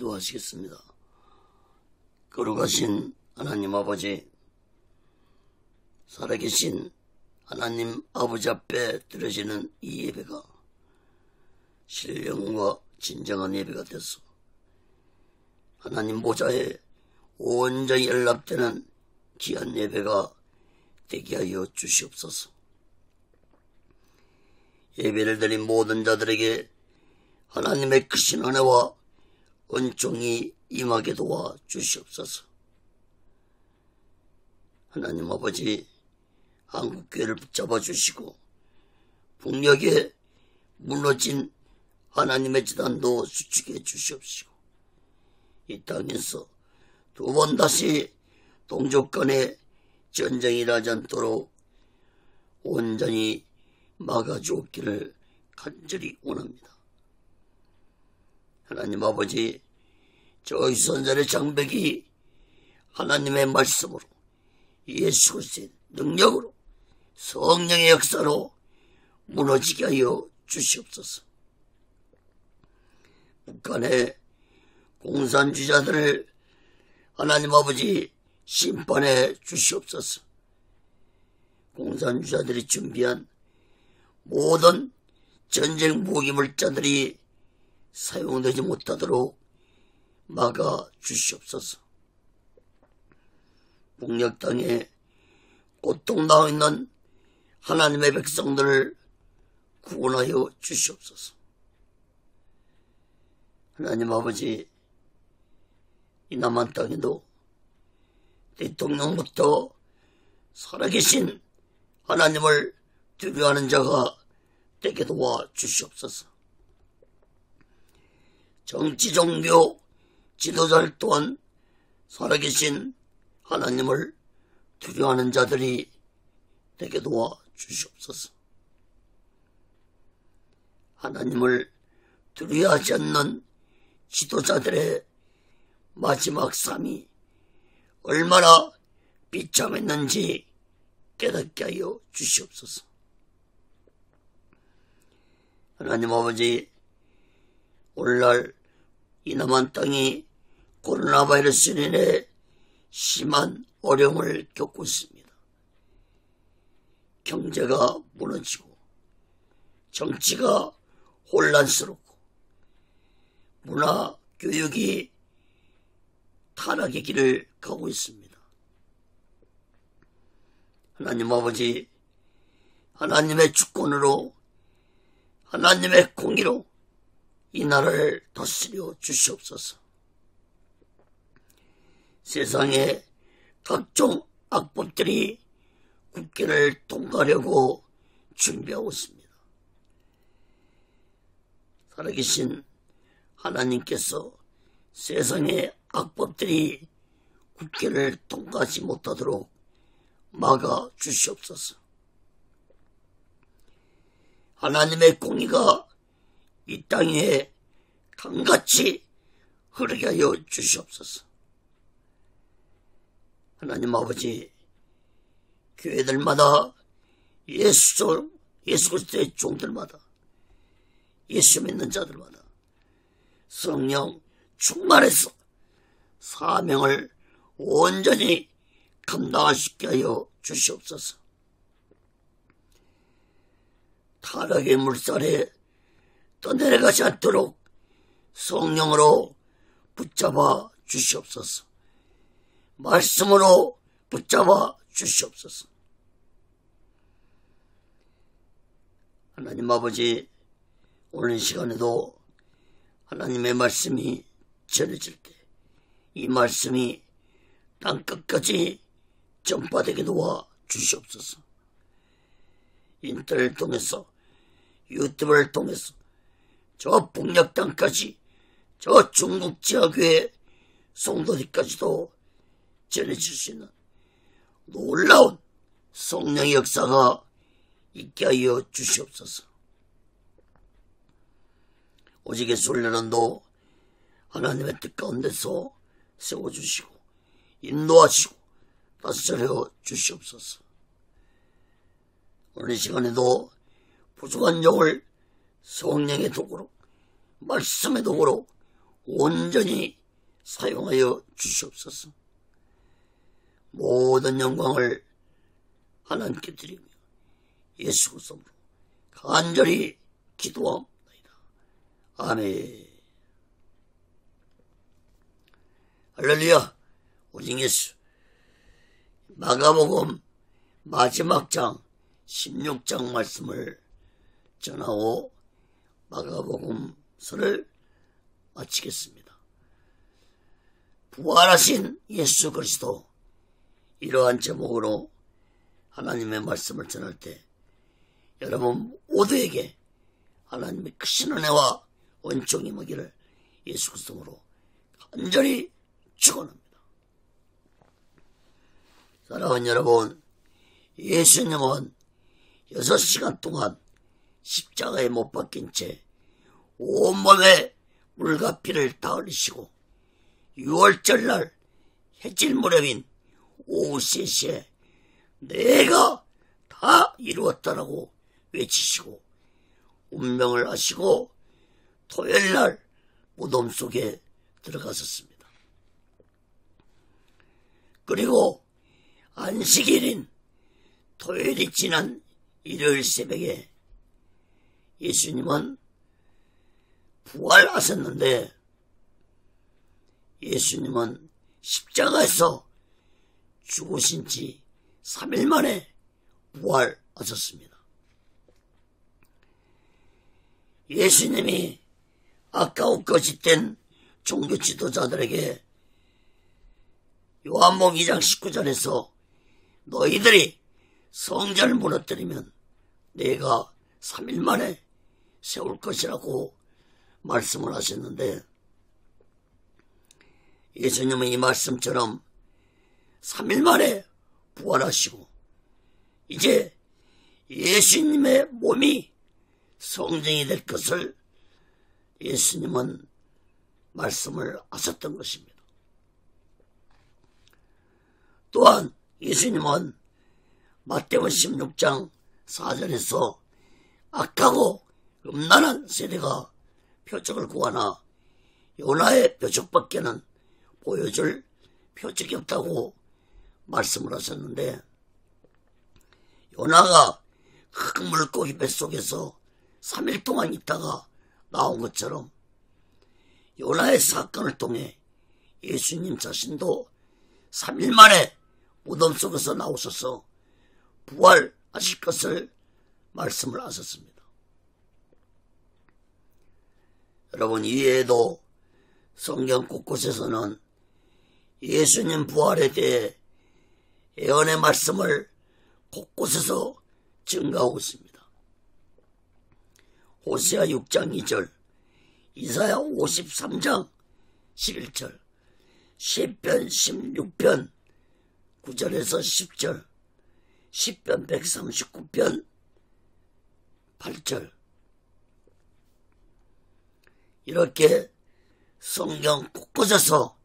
기도하시겠습니다. 거룩하신 하나님 아버지, 살아계신 하나님 아버지 앞에 드려지는 이 예배가 신령과 진정한 예배가 되서 하나님 보좌에 온전히 연락되는 귀한 예배가 되게 하여 주시옵소서. 예배를 드린 모든 자들에게 하나님의 크신 은혜와 은총이 임하게 도와 주시옵소서. 하나님 아버지, 한국교회를 붙잡아 주시고 북녘에 무너진 하나님의 지단도 수축해 주시옵시고 이 땅에서 두 번 다시 동족 간에 전쟁이 일어나지 않도록 온전히 막아주옵기를 간절히 원합니다. 하나님 아버지, 저희 선전의 장벽이 하나님의 말씀으로 예수 그리스도의 능력으로 성령의 역사로 무너지게 하여 주시옵소서. 북한의 공산주의자들을 하나님 아버지 심판해 주시옵소서. 공산주의자들이 준비한 모든 전쟁 무기 물자들이 사용되지 못하도록 막아 주시옵소서. 북녘 땅에 고통당하고 있는 하나님의 백성들을 구원하여 주시옵소서. 하나님 아버지, 이 남한 땅에도 대통령부터 살아계신 하나님을 두려워하는 자가 되게 도와 주시옵소서. 정치 종교 지도자들 또한 살아계신 하나님을 두려워하는 자들이 되게 도와 주시옵소서. 하나님을 두려워하지 않는 지도자들의 마지막 삶이 얼마나 비참했는지 깨닫게 하여 주시옵소서. 하나님 아버지, 오늘날 이 남한 땅이 코로나 바이러스로 인해 심한 어려움을 겪고 있습니다. 경제가 무너지고 정치가 혼란스럽고 문화, 교육이 타락의 길을 가고 있습니다. 하나님 아버지, 하나님의 주권으로 하나님의 공의로 이 나라를 다스려 주시옵소서. 세상에 각종 악법들이 국회를 통과하려고 준비하고 있습니다. 살아계신 하나님께서 세상의 악법들이 국회를 통과하지 못하도록 막아 주시옵소서. 하나님의 공의가 이 땅에 강같이 흐르게 하여 주시옵소서. 하나님 아버지, 교회들마다 예수 그리스도의 종들마다 예수 믿는 자들마다 성령 충만해서 사명을 온전히 감당할 수 있게 하여 주시옵소서. 타락의 물살에 떠내려가지 않도록 성령으로 붙잡아 주시옵소서. 말씀으로 붙잡아 주시옵소서. 하나님 아버지, 오늘 이 시간에도 하나님의 말씀이 전해질 때 이 말씀이 땅끝까지 전파되게 도와 주시옵소서. 인터넷을 통해서, 유튜브를 통해서 저 북녘 땅까지, 저 중국 지하교회 성도들까지도 전해질 수 있는 놀라운 성령의 역사가 있게 하여 주시옵소서. 오직의 순례론도 하나님의 뜻 가운데서 세워주시고 인도하시고 다스려 주시옵소서. 오늘 이 시간에도 부족한 영을 성령의 도구로, 말씀의 도구로 온전히 사용하여 주시옵소서. 모든 영광을 하나님께 드리며 예수 그리스도로 간절히 기도합니다. 아멘. 할렐루야. 오직 예수. 마가복음 마지막 장 16장 말씀을 전하고 마가복음서를 마치겠습니다. 부활하신 예수 그리스도, 이러한 제목으로 하나님의 말씀을 전할 때 여러분 모두에게 하나님의 크신 은혜와 은총이 임하기를 예수 그리스도로 간절히 축원합니다. 사랑하는 여러분, 예수님은 6시간 동안 십자가에 못 박힌 채 온몸에 물과 피를 다 흘리시고 6월절 날 해질 무렵인 오후 3시에 내가 다 이루었다라고 외치시고 운명을 하시고 토요일 날 무덤 속에 들어갔었습니다. 그리고 안식일인 토요일이 지난 일요일 새벽에 예수님은 부활하셨는데, 예수님은 십자가에서 죽으신 지 3일 만에 부활하셨습니다. 예수님이 아까운 거짓된 종교 지도자들에게 요한복음 2장 19절에서 너희들이 성전을 무너뜨리면 내가 3일 만에 세울 것이라고 말씀을 하셨는데, 예수님은 이 말씀처럼 3일 만에 부활하시고 이제 예수님의 몸이 성전이 될 것을 예수님은 말씀을 하셨던 것입니다. 또한 예수님은 마태복음 16장 4절에서 악하고 음란한 세대가 표적을 구하나 요나의 표적밖에는 보여줄 표적이 없다고 말씀을 하셨는데, 요나가 큰 물고기 뱃속에서 3일 동안 있다가 나온 것처럼 요나의 사건을 통해 예수님 자신도 3일 만에 무덤 속에서 나오셔서 부활하실 것을 말씀을 하셨습니다. 여러분, 이외에도 성경 곳곳에서는 예수님 부활에 대해 예언의 말씀을 곳곳에서 증가하고 있습니다. 호세아 6장 2절, 이사야 53장 11절, 시편 16편 9절에서 10절, 시편 139편 8절, 이렇게 성경 곳곳에서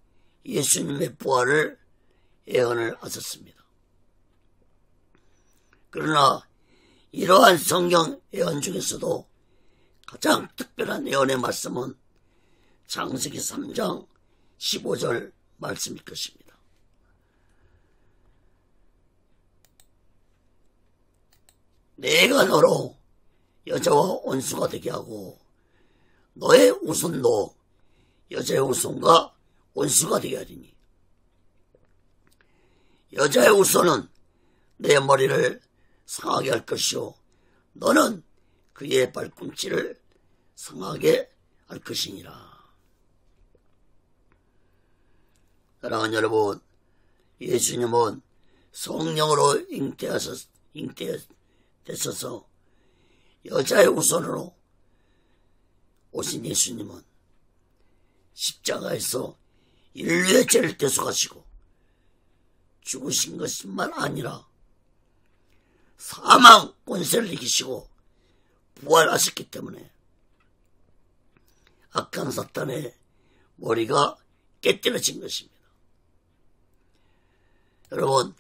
예수님의 부활을 예언을 하셨습니다. 그러나 이러한 성경 예언 중에서도 가장 특별한 예언의 말씀은 창세기 3장 15절 말씀일 것입니다. 내가 너로 여자와 원수가 되게 하고 너의 후손도 여자의 후손과 원수가 되게 하리니, 여자의 후손은 내 머리를 상하게 할 것이요 너는 그의 발꿈치를 상하게 할 것이니라. 사랑하는 여러분, 예수님은 성령으로 잉태되셔서 여자의 후손으로 오신 예수님은 십자가에서 인류의 죄를 대속하시고 죽으신 것뿐만 아니라 사망 권세를 이기시고 부활하셨기 때문에 악한 사탄의 머리가 깨뜨려진 것입니다. 여러분,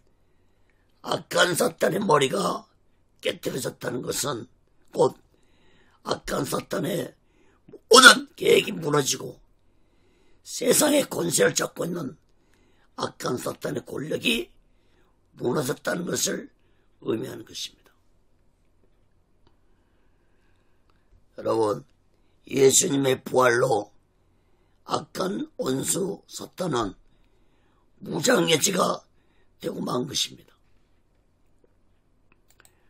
악한 사탄의 머리가 깨뜨려졌다는 것은 곧 악한 사탄의 모든 계획이 무너지고 세상의 권세를 잡고 있는 악한 사탄의 권력이 무너졌다는 것을 의미하는 것입니다. 여러분, 예수님의 부활로 악한 원수 사탄은 무장해제가 되고 만 것입니다.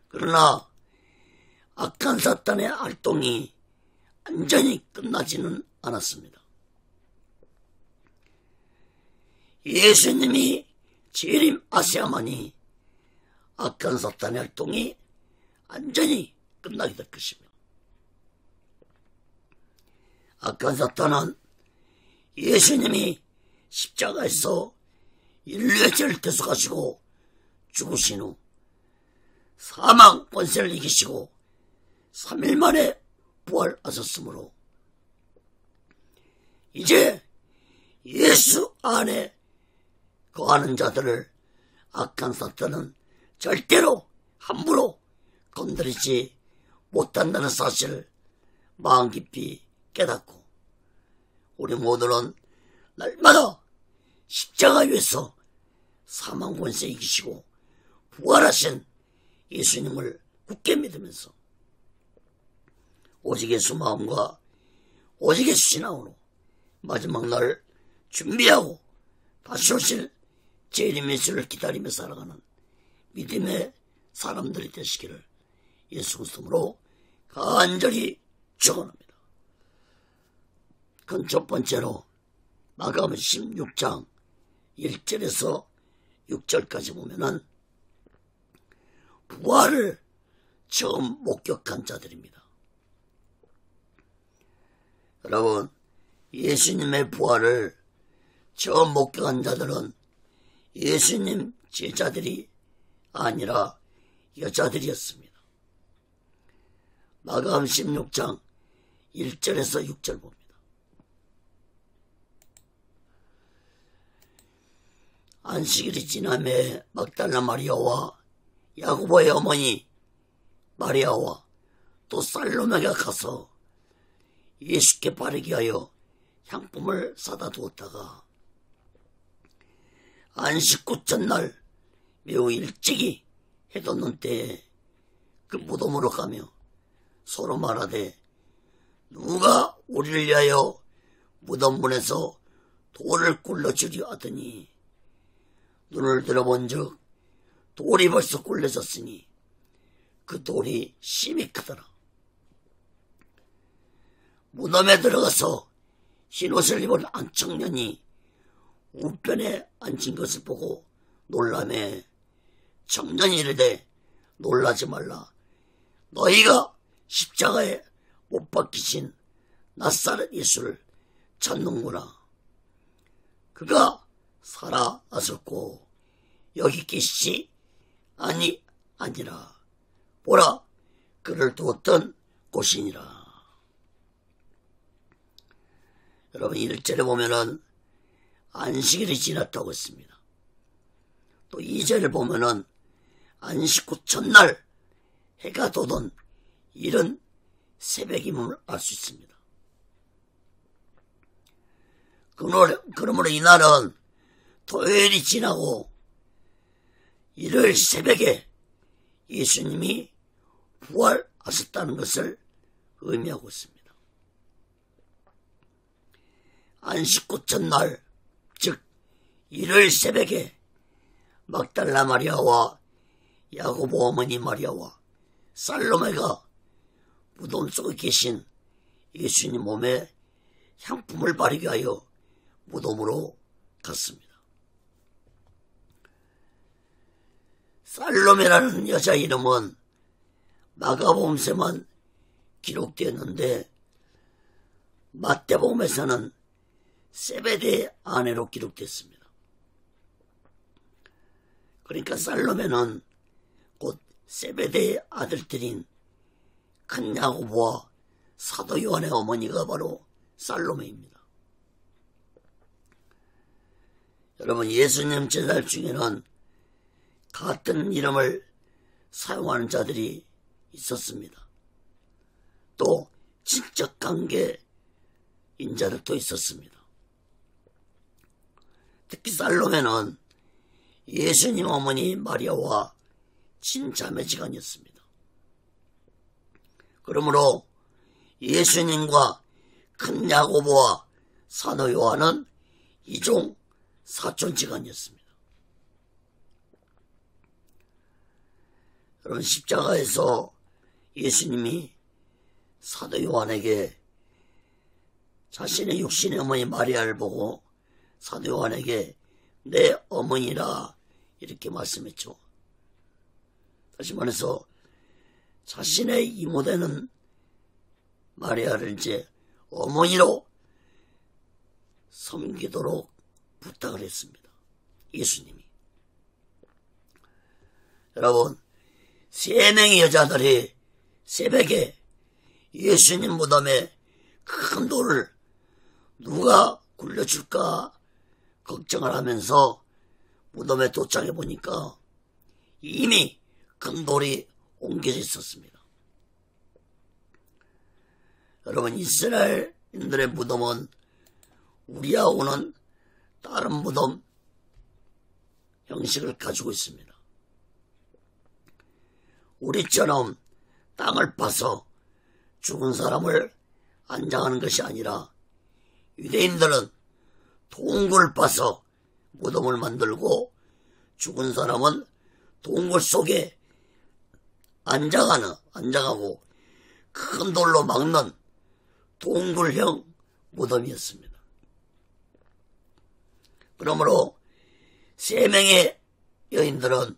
그러나 악한 사탄의 활동이 완전히 끝나지는 않았습니다. 예수님이 재림하셔야만이 악한 사탄의 활동이 완전히 끝나게 될 것입니다. 악한 사탄은 예수님이 십자가에서 인류의 죄를 대속하시고 죽으신 후 사망 권세를 이기시고 3일 만에 부활하셨으므로 이제 예수 안에 거하는 자들을 악한 사탄은 절대로 함부로 건드리지 못한다는 사실을 마음 깊이 깨닫고 우리 모두는 날마다 십자가 위에서 사망 권세 이기시고 부활하신 예수님을 굳게 믿으면서 오직 예수 마음과 오직 예수 신앙으로 마지막 날 준비하고 다시 오실 재림 예수를 기다리며 살아가는 믿음의 사람들이 되시기를 예수 그리스도로 간절히 축원합니다. 그건 첫 번째로 마가복음 16장 1절에서 6절까지 보면은 부활을 처음 목격한 자들입니다. 여러분, 예수님의 부활을 처음 목격한 자들은 예수님 제자들이 아니라 여자들이었습니다. 마가복음 16장 1절에서 6절 봅니다. 안식일이 지남에 막달라 마리아와 야고보의 어머니 마리아와 또 살로메가 가서 예수께 바르게 하여 향품을 사다 두었다가 안식 후 전날 매우 일찍이 해돋는 때에 그 무덤으로 가며 서로 말하되 누가 우리를 위하여 무덤 문에서 돌을 굴러주려 하더니 눈을 들어본즉 돌이 벌써 굴려졌으니 그 돌이 심히 크더라. 무덤에 들어가서 흰옷을 입은 한 청년이 우편에 앉은 것을 보고 놀라매 청년이 이르되 놀라지 말라. 너희가 십자가에 못 박히신 나사렛 예수를 찾는구나. 그가 살아났었고 여기 계시지 아니라 보라 그를 두었던 곳이니라. 여러분 1절에 보면은 안식일이 지났다고 했습니다. 또 2절을 보면은 안식 후 첫날 해가 돋은 이른 새벽임을 알 수 있습니다. 그러므로 이날은 토요일이 지나고 일요일 새벽에 예수님이 부활하셨다는 것을 의미하고 있습니다. 안식 후 첫날, 즉 일요일 새벽에 막달라 마리아와 야고보 어머니 마리아와 살로메가 무덤 속에 계신 예수님 몸에 향품을 바르게 하여 무덤으로 갔습니다. 살로메라는 여자 이름은 마가복음에만 기록되었는데 마태복음에서는 세베대의 아내로 기록됐습니다. 그러니까 살로메는 곧 세베대의 아들들인 큰 야고보와 사도 요한의 어머니가 바로 살로메입니다. 여러분 예수님 제자들 중에는 같은 이름을 사용하는 자들이 있었습니다. 또 친척 관계인 자들도 있었습니다. 특히 살로메는 예수님 어머니 마리아와 친자매지간이었습니다. 그러므로 예수님과 큰 야고보와 사도 요한은 이종 사촌지간이었습니다. 여러분, 십자가에서 예수님이 사도 요한에게 자신의 육신의 어머니 마리아를 보고 사도 요한에게 내 어머니라 이렇게 말씀했죠. 다시 말해서 자신의 이모되는 마리아를 이제 어머니로 섬기도록 부탁을 했습니다. 예수님이. 여러분, 3명의 여자들이 새벽에 예수님 무덤에 큰 돌을 누가 굴려줄까 걱정을 하면서 무덤에 도착해 보니까 이미 큰 돌이 옮겨져 있었습니다. 여러분, 이스라엘인들의 무덤은 우리하고는 다른 무덤 형식을 가지고 있습니다. 우리처럼 땅을 파서 죽은 사람을 안장하는 것이 아니라 유대인들은 동굴을 파서 무덤을 만들고 죽은 사람은 동굴 속에 안장하고 큰 돌로 막는 동굴형 무덤이었습니다. 그러므로 3명의 여인들은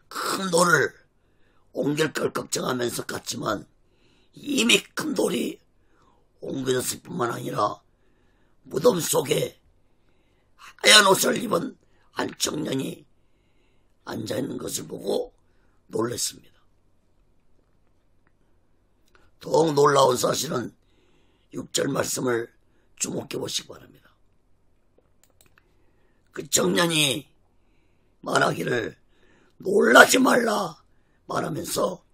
큰 돌을 옮길 걸 걱정하면서 갔지만 이미 큰 돌이 옮겨졌을 뿐만 아니라 무덤 속에 하얀 옷을 입은 한 청년이 앉아있는 것을 보고 놀랐습니다. 더욱 놀라운 사실은 6절 말씀을 주목해 보시기 바랍니다. 그 청년이 말하기를 놀라지 말라 말하면서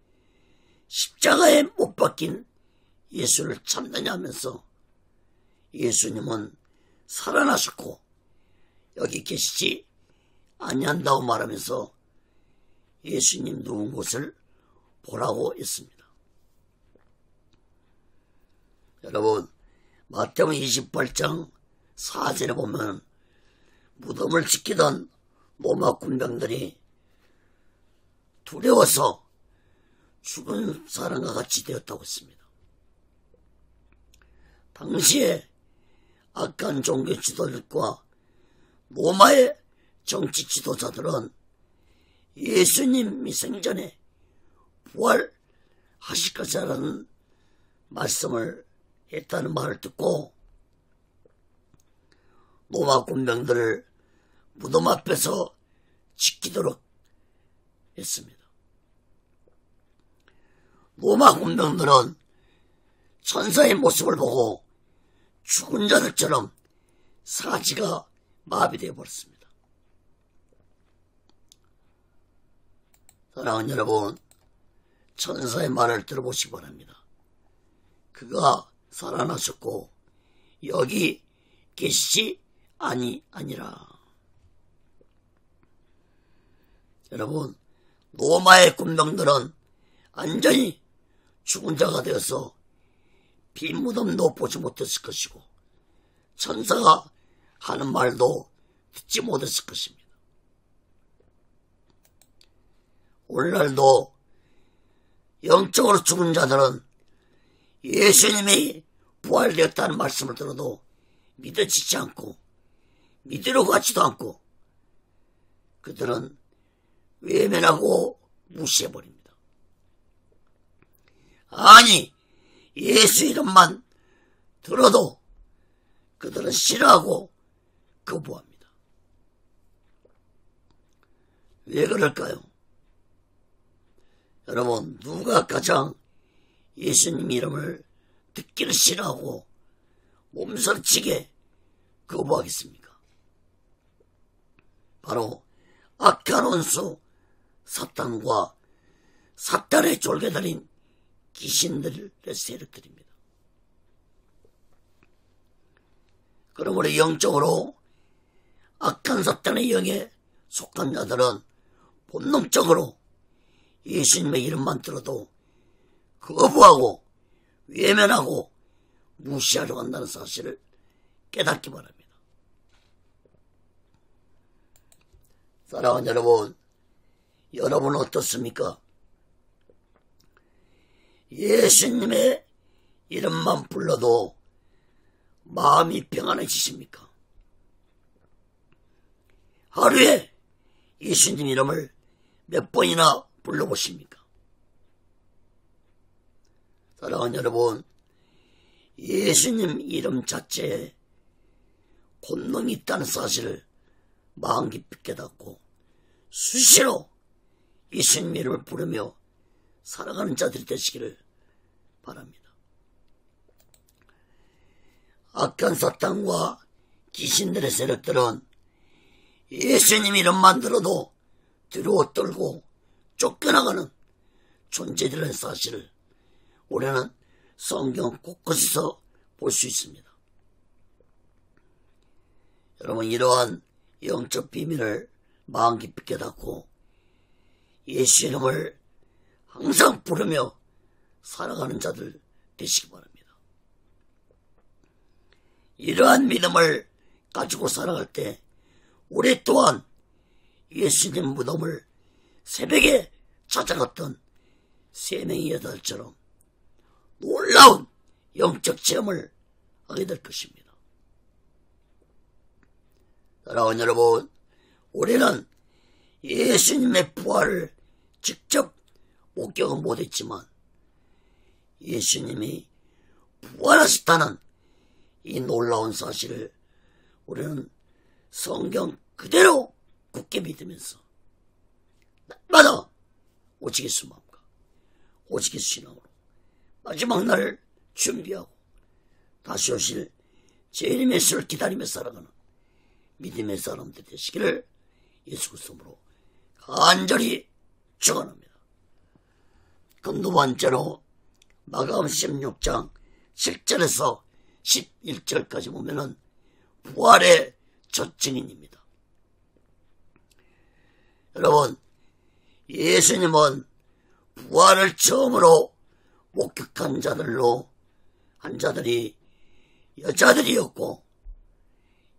십자가에 못 박힌 예수를 찾느냐 하면서 예수님은 살아나셨고 여기 계시지 아니한다고 말하면서 예수님 누운 곳을 보라고 했습니다. 여러분, 마태복음 28장 4절에 보면 무덤을 지키던 로마 군병들이 두려워서 죽은 사람과 같이 되었다고 했습니다. 당시에 악한 종교 지도자들과 로마의 정치 지도자들은 예수님이 생전에 부활하실 것이라는 말씀을 했다는 말을 듣고 로마 군병들을 무덤 앞에서 지키도록 했습니다. 로마 군병들은 천사의 모습을 보고 죽은 자들처럼 사지가 마비되어 버렸습니다. 사랑하는 여러분, 천사의 말을 들어보시기 바랍니다. 그가 살아나셨고 여기 계시지 아니라. 여러분, 로마의 군병들은 완전히 죽은 자가 되어서 빈 무덤도 보지 못했을 것이고 천사가 하는 말도 듣지 못했을 것입니다. 오늘날도 영적으로 죽은 자들은 예수님이 부활되었다는 말씀을 들어도 믿어지지 않고 믿으려고 하지도 않고 그들은 외면하고 무시해버립니다. 아니, 예수 이름만 들어도 그들은 싫어하고 거부합니다. 왜 그럴까요? 여러분, 누가 가장 예수님 이름을 듣기를 싫어하고 몸서리치게 거부하겠습니까? 바로 악한 원수 사탄과 사탄의 졸개들인 귀신들의 세력들입니다. 그러므로 영적으로 악한 사탄의 영에 속한 자들은 본능적으로 예수님의 이름만 들어도 거부하고 외면하고 무시하려고 한다는 사실을 깨닫기 바랍니다. 사랑하는 여러분, 여러분은 어떻습니까? 예수님의 이름만 불러도 마음이 평안해지십니까? 하루에 예수님 이름을 몇 번이나 불러보십니까? 사랑하는 여러분, 예수님 이름 자체에 권능이 있다는 사실을 마음 깊이 깨닫고 수시로 예수님 이름을 부르며 살아가는 자들이 되시기를 바랍니다. 악한 사탄과 귀신들의 세력들은 예수님 이름만 들어도 두려워 떨고 쫓겨나가는 존재들의 사실을 우리는 성경 곳곳에서 볼 수 있습니다. 여러분, 이러한 영적 비밀을 마음 깊이 깨닫고 예수 이름을 항상 부르며 살아가는 자들 되시기 바랍니다. 이러한 믿음을 가지고 살아갈 때 우리 또한 예수님 무덤을 새벽에 찾아갔던 세 명의 여자들처럼 놀라운 영적 체험을 하게 될 것입니다. 사랑하는 여러분, 우리는 예수님의 부활을 직접 목격은 못했지만 예수님이 부활하셨다는 이 놀라운 사실을 우리는 성경 그대로 굳게 믿으면서 날마다 오직 예수 마음과 오직 예수 신앙으로 마지막 날을 준비하고 다시 오실 주님의 예수를 기다리며 살아가는 믿음의 사람들 되시기를 예수 그리스도로 간절히 축원합니다. 그럼 두 번째로 마가복음 16장 7절에서 11절까지 보면은 부활의 첫 증인입니다. 여러분, 예수님은 부활을 처음으로 목격한 자들로 한 자들이 여자들이었고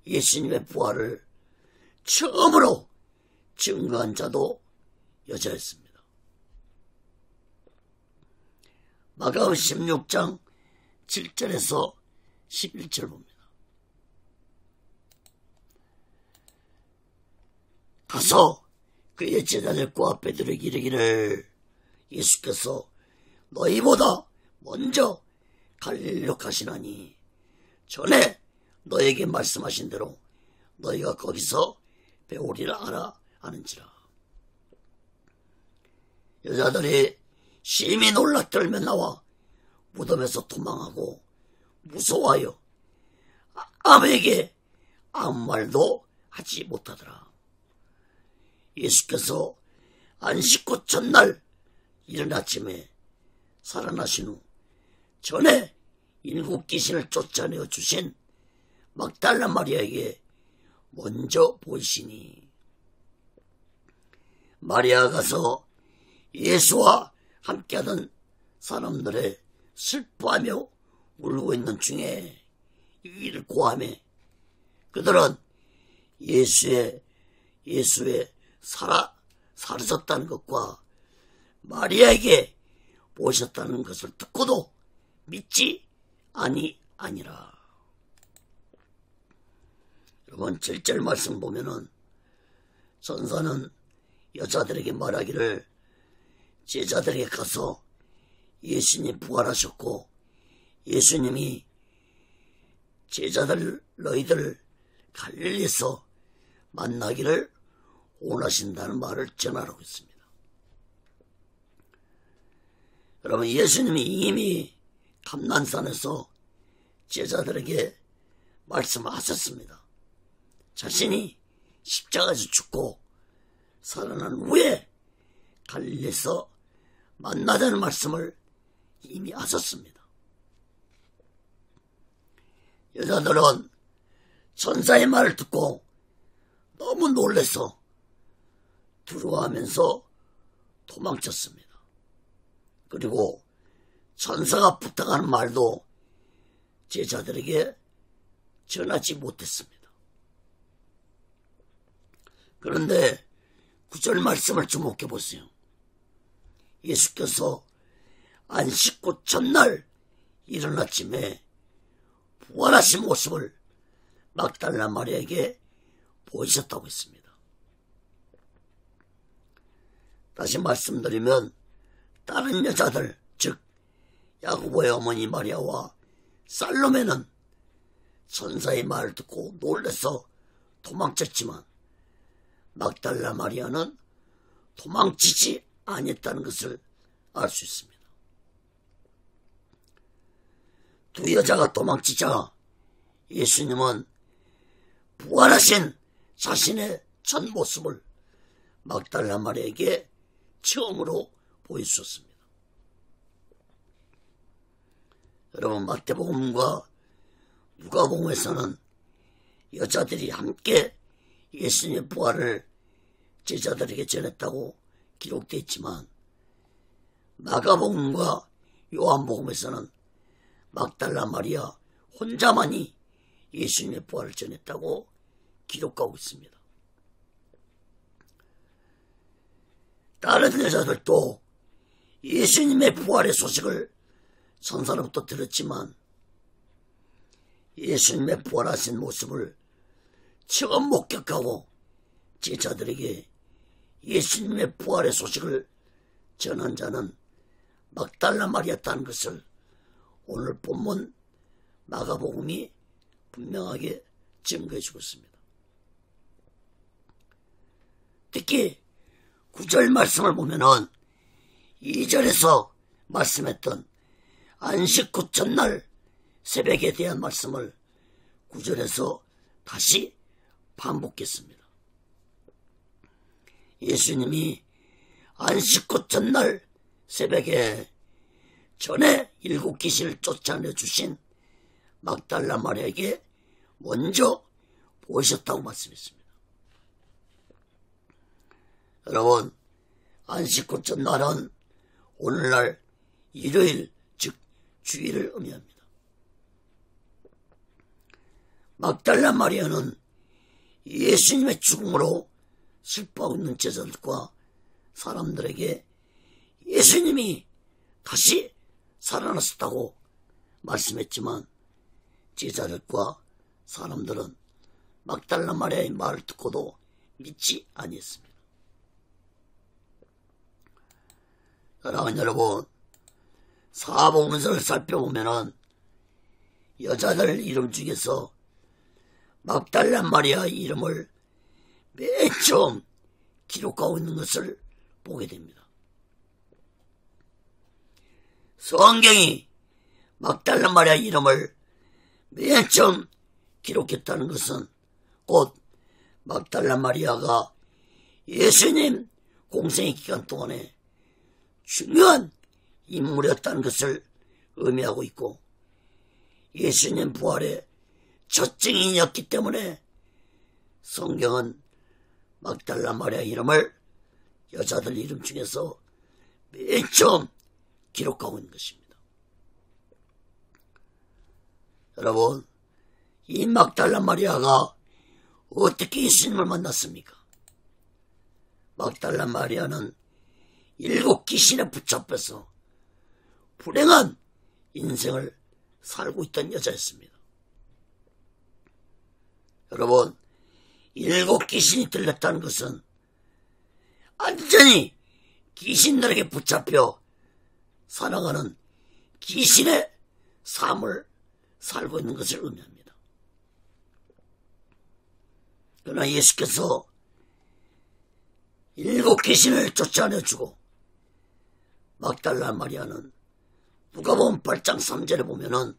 예수님의 부활을 처음으로 증거한 자도 여자였습니다. 마가복음 16장 7절에서 11절 봅니다. 가서 그의 제자들과 앞에 들으기 이르기를 예수께서 너희보다 먼저 갈릴리로 가시나니 전에 너에게 말씀하신 대로 너희가 거기서 배우리라 알아 하는지라. 여자들이 심히 놀라 떨며 나와 무덤에서 도망하고 무서워하여 아무에게 아무 말도 하지 못하더라. 예수께서 안식구 첫날 이른 아침에 살아나신 후 전에 7 귀신을 쫓아내어 주신 막달라 마리아에게 먼저 보이시니 마리아가 가서 예수와 함께하던 사람들의 슬퍼하며 울고 있는 중에 이를 고하며 그들은 예수의 사라졌다는 것과 마리아에게 오셨다는 것을 듣고도 믿지 아니라. 여러분, 7절 말씀 보면은 천사는 여자들에게 말하기를 제자들에게 가서 예수님 부활하셨고 예수님이 제자들 너희들 갈릴리에서 만나기를 원하신다는 말을 전하라고 했습니다. 여러분, 예수님이 이미 감난산에서 제자들에게 말씀하셨습니다. 자신이 십자가에서 죽고 살아난 후에 갈릴리에서 만나자는 말씀을 이미 하셨습니다. 여자들은 천사의 말을 듣고 너무 놀라서 두려워하면서 도망쳤습니다. 그리고 천사가 부탁하는 말도 제자들에게 전하지 못했습니다. 그런데 9절 말씀을 주목해 보세요. 예수께서 안식 후 첫날 이른 아침에 부활하신 모습을 막달라 마리아에게 보이셨다고 했습니다. 다시 말씀드리면 다른 여자들, 즉 야고보의 어머니 마리아와 살로메는 천사의 말을 듣고 놀라서 도망쳤지만 막달라 마리아는 도망치지 아니했다는 것을 알 수 있습니다. 두 여자가 도망치자 예수님은 부활하신 자신의 첫 모습을 막달라 마리아에게 처음으로 보여주셨습니다. 여러분, 마태복음과 누가복음에서는 여자들이 함께 예수님의 부활을 제자들에게 전했다고 기록되어 있지만 마가복음과 요한복음에서는 막달라 마리아 혼자만이 예수님의 부활을 전했다고 기록하고 있습니다. 다른 여자들도 예수님의 부활의 소식을 천사로부터 들었지만 예수님의 부활하신 모습을 처음 목격하고 제자들에게 예수님의 부활의 소식을 전한 자는 막달라 마리아였다는 것을 오늘 본문 마가복음이 분명하게 증거해 주고 있습니다. 특히 9절 말씀을 보면은 2절에서 말씀했던 안식 후 첫날 새벽에 대한 말씀을 9절에서 다시 반복했습니다. 예수님이 안식 후 첫날 새벽에 전에 7 귀신을 쫓아내 주신 막달라 마리아에게 먼저 보이셨다고 말씀했습니다. 여러분, 안식 후 첫날은 오늘날 일요일, 즉 주일을 의미합니다. 막달라 마리아는 예수님의 죽음으로 슬퍼하고 있는 제자들과 사람들에게 예수님이 다시 살아났었다고 말씀했지만 제자들과 사람들은 막달라 마리아의 말을 듣고도 믿지 아니했습니다. 사랑하는 여러분, 사복음서를 살펴보면은 여자들 이름 중에서 막달라 마리아의 이름을 맨 처음 기록하고 있는 것을 보게 됩니다. 성경이 막달라 마리아 이름을 맨 처음 기록했다는 것은 곧 막달라 마리아가 예수님 공생의 기간 동안에 중요한 인물이었다는 것을 의미하고 있고 예수님 부활의 첫 증인이었기 때문에 성경은 막달라 마리아 이름을 여자들 이름 중에서 맨 처음 기록하고 있는 것입니다. 여러분, 이 막달라 마리아가 어떻게 예수님을 만났습니까? 막달라 마리아는 7 귀신에 붙잡혀서 불행한 인생을 살고 있던 여자였습니다. 여러분, 7 귀신이 들렸다는 것은 완전히 귀신들에게 붙잡혀 살아가는 귀신의 삶을 살고 있는 것을 의미합니다. 그러나 예수께서 7 귀신을 쫓아내주고 막달라 마리아는 누가복음 8장 3절에 보면은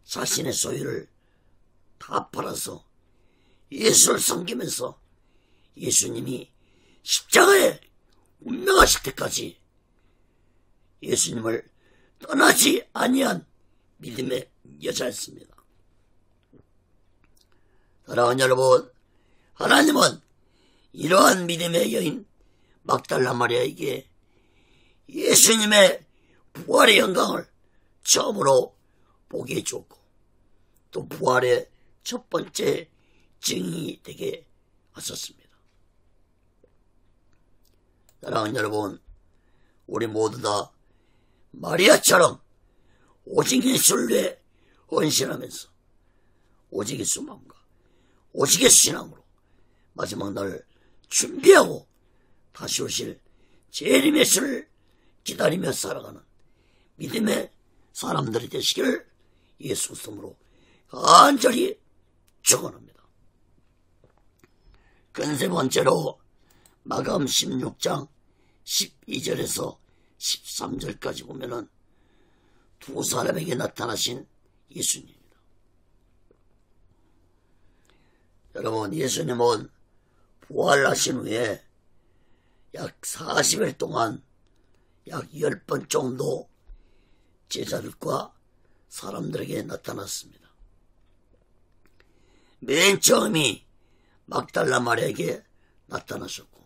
자신의 소유를 다 팔아서 예수를 섬기면서 예수님이 십자가에 운명하실 때까지 예수님을 떠나지 아니한 믿음의 여자였습니다. 사랑하는 여러분, 하나님은 이러한 믿음의 여인 막달라 마리아에게 예수님의 부활의 영광을 처음으로 보게 해주었고 또 부활의 첫 번째 증인이 되게 하셨습니다. 사랑하는 여러분, 우리 모두 다 마리아처럼 오직 예수를 위해 헌신하면서 오직의 수만과 오직의 신앙으로 마지막 날 준비하고 다시 오실 재림 예수를 기다리며 살아가는 믿음의 사람들이 되시기를 예수 이름으로 간절히 축원합니다. 세 번째로 마감 16장 12절에서 13절까지 보면은 두 사람에게 나타나신 예수님입니다. 여러분, 예수님은 부활하신 후에 약 40일 동안 약 10번 정도 제자들과 사람들에게 나타났습니다. 맨 처음이 막달라 마리아에게 나타나셨고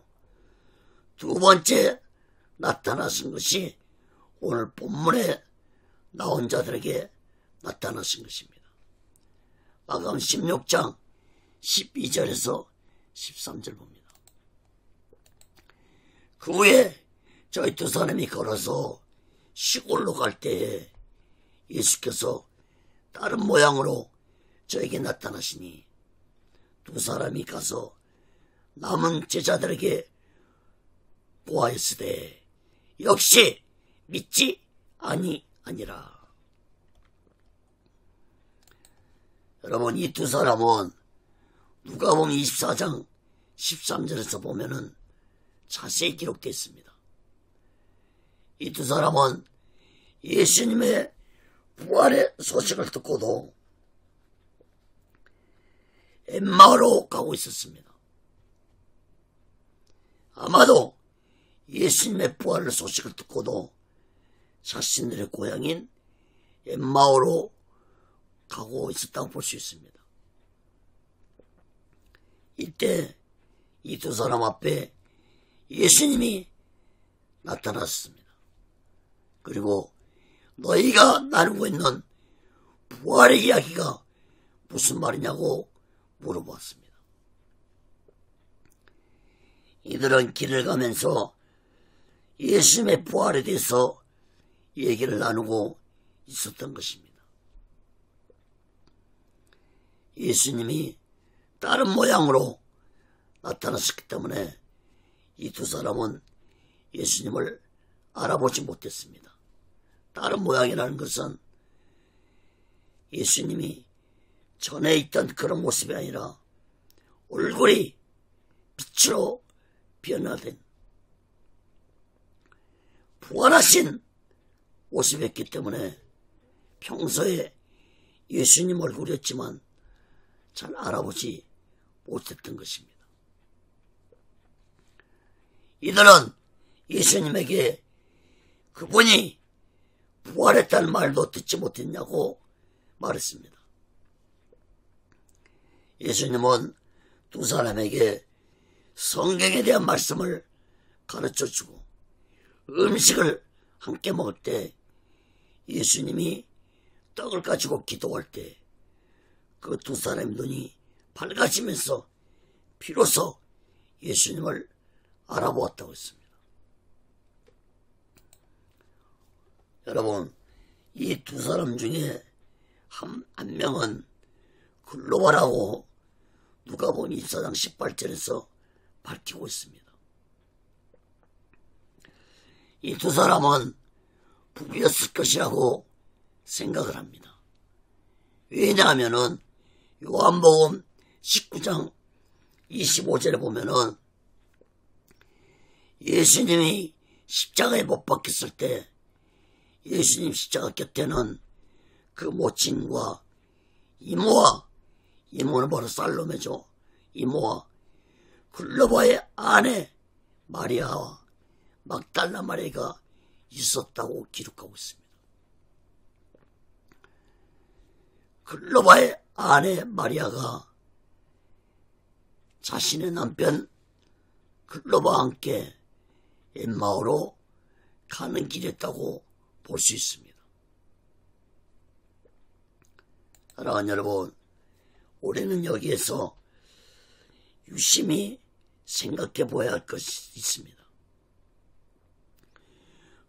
두 번째 나타나신 것이 오늘 본문에 나온 자들에게 나타나신 것입니다. 마감 16장 12절에서 13절 봅니다. 그 후에 저희 두 사람이 걸어서 시골로 갈 때에 예수께서 다른 모양으로 저에게 나타나시니 두 사람이 가서 남은 제자들에게 보아했으되 역시 믿지 아니하니라. 여러분, 이 두 사람은 누가복음 24장 13절에서 보면은 자세히 기록되어 있습니다. 이 두 사람은 예수님의 부활의 소식을 듣고도 엠마오로 가고 있었습니다. 아마도 예수님의 부활의 소식을 듣고도 자신들의 고향인 엠마오로 가고 있었다고 볼 수 있습니다. 이때 이 두 사람 앞에 예수님이 나타났습니다. 그리고 너희가 나누고 있는 부활의 이야기가 무슨 말이냐고 물어보았습니다. 이들은 길을 가면서 예수님의 부활에 대해서 얘기를 나누고 있었던 것입니다. 예수님이 다른 모양으로 나타났기 때문에 이 두 사람은 예수님을 알아보지 못했습니다. 다른 모양이라는 것은 예수님이 전에 있던 그런 모습이 아니라 얼굴이 빛으로 변화된 부활하신 모습이었기 때문에 평소에 예수님 얼굴이었지만 잘 알아보지 못했던 것입니다. 이들은 예수님에게 그분이 부활했다는 말도 듣지 못했냐고 말했습니다. 예수님은 두 사람에게 성경에 대한 말씀을 가르쳐주고 음식을 함께 먹을 때 예수님이 떡을 가지고 기도할 때 그 두 사람의 눈이 밝아지면서 비로소 예수님을 알아보았다고 했습니다. 여러분, 이 두 사람 중에 한 명은 글로바라고 누가복음 24장 18절에서 밝히고 있습니다. 이 두 사람은 부부였을 것이라고 생각을 합니다. 왜냐하면은 요한복음 19장 25절에 보면은 예수님이 십자가에 못 박혔을 때 예수님 십자가 곁에는 그 모친과 이모는 바로 살로메죠. 이모와 글로바의 아내 마리아와 막달라 마리아가 있었다고 기록하고 있습니다. 글로바의 아내 마리아가 자신의 남편 글로바와 함께 엠마오로 가는 길이었다고 볼 수 있습니다. 사랑하는 여러분, 우리는 여기에서 유심히 생각해 보아야 할 것이 있습니다.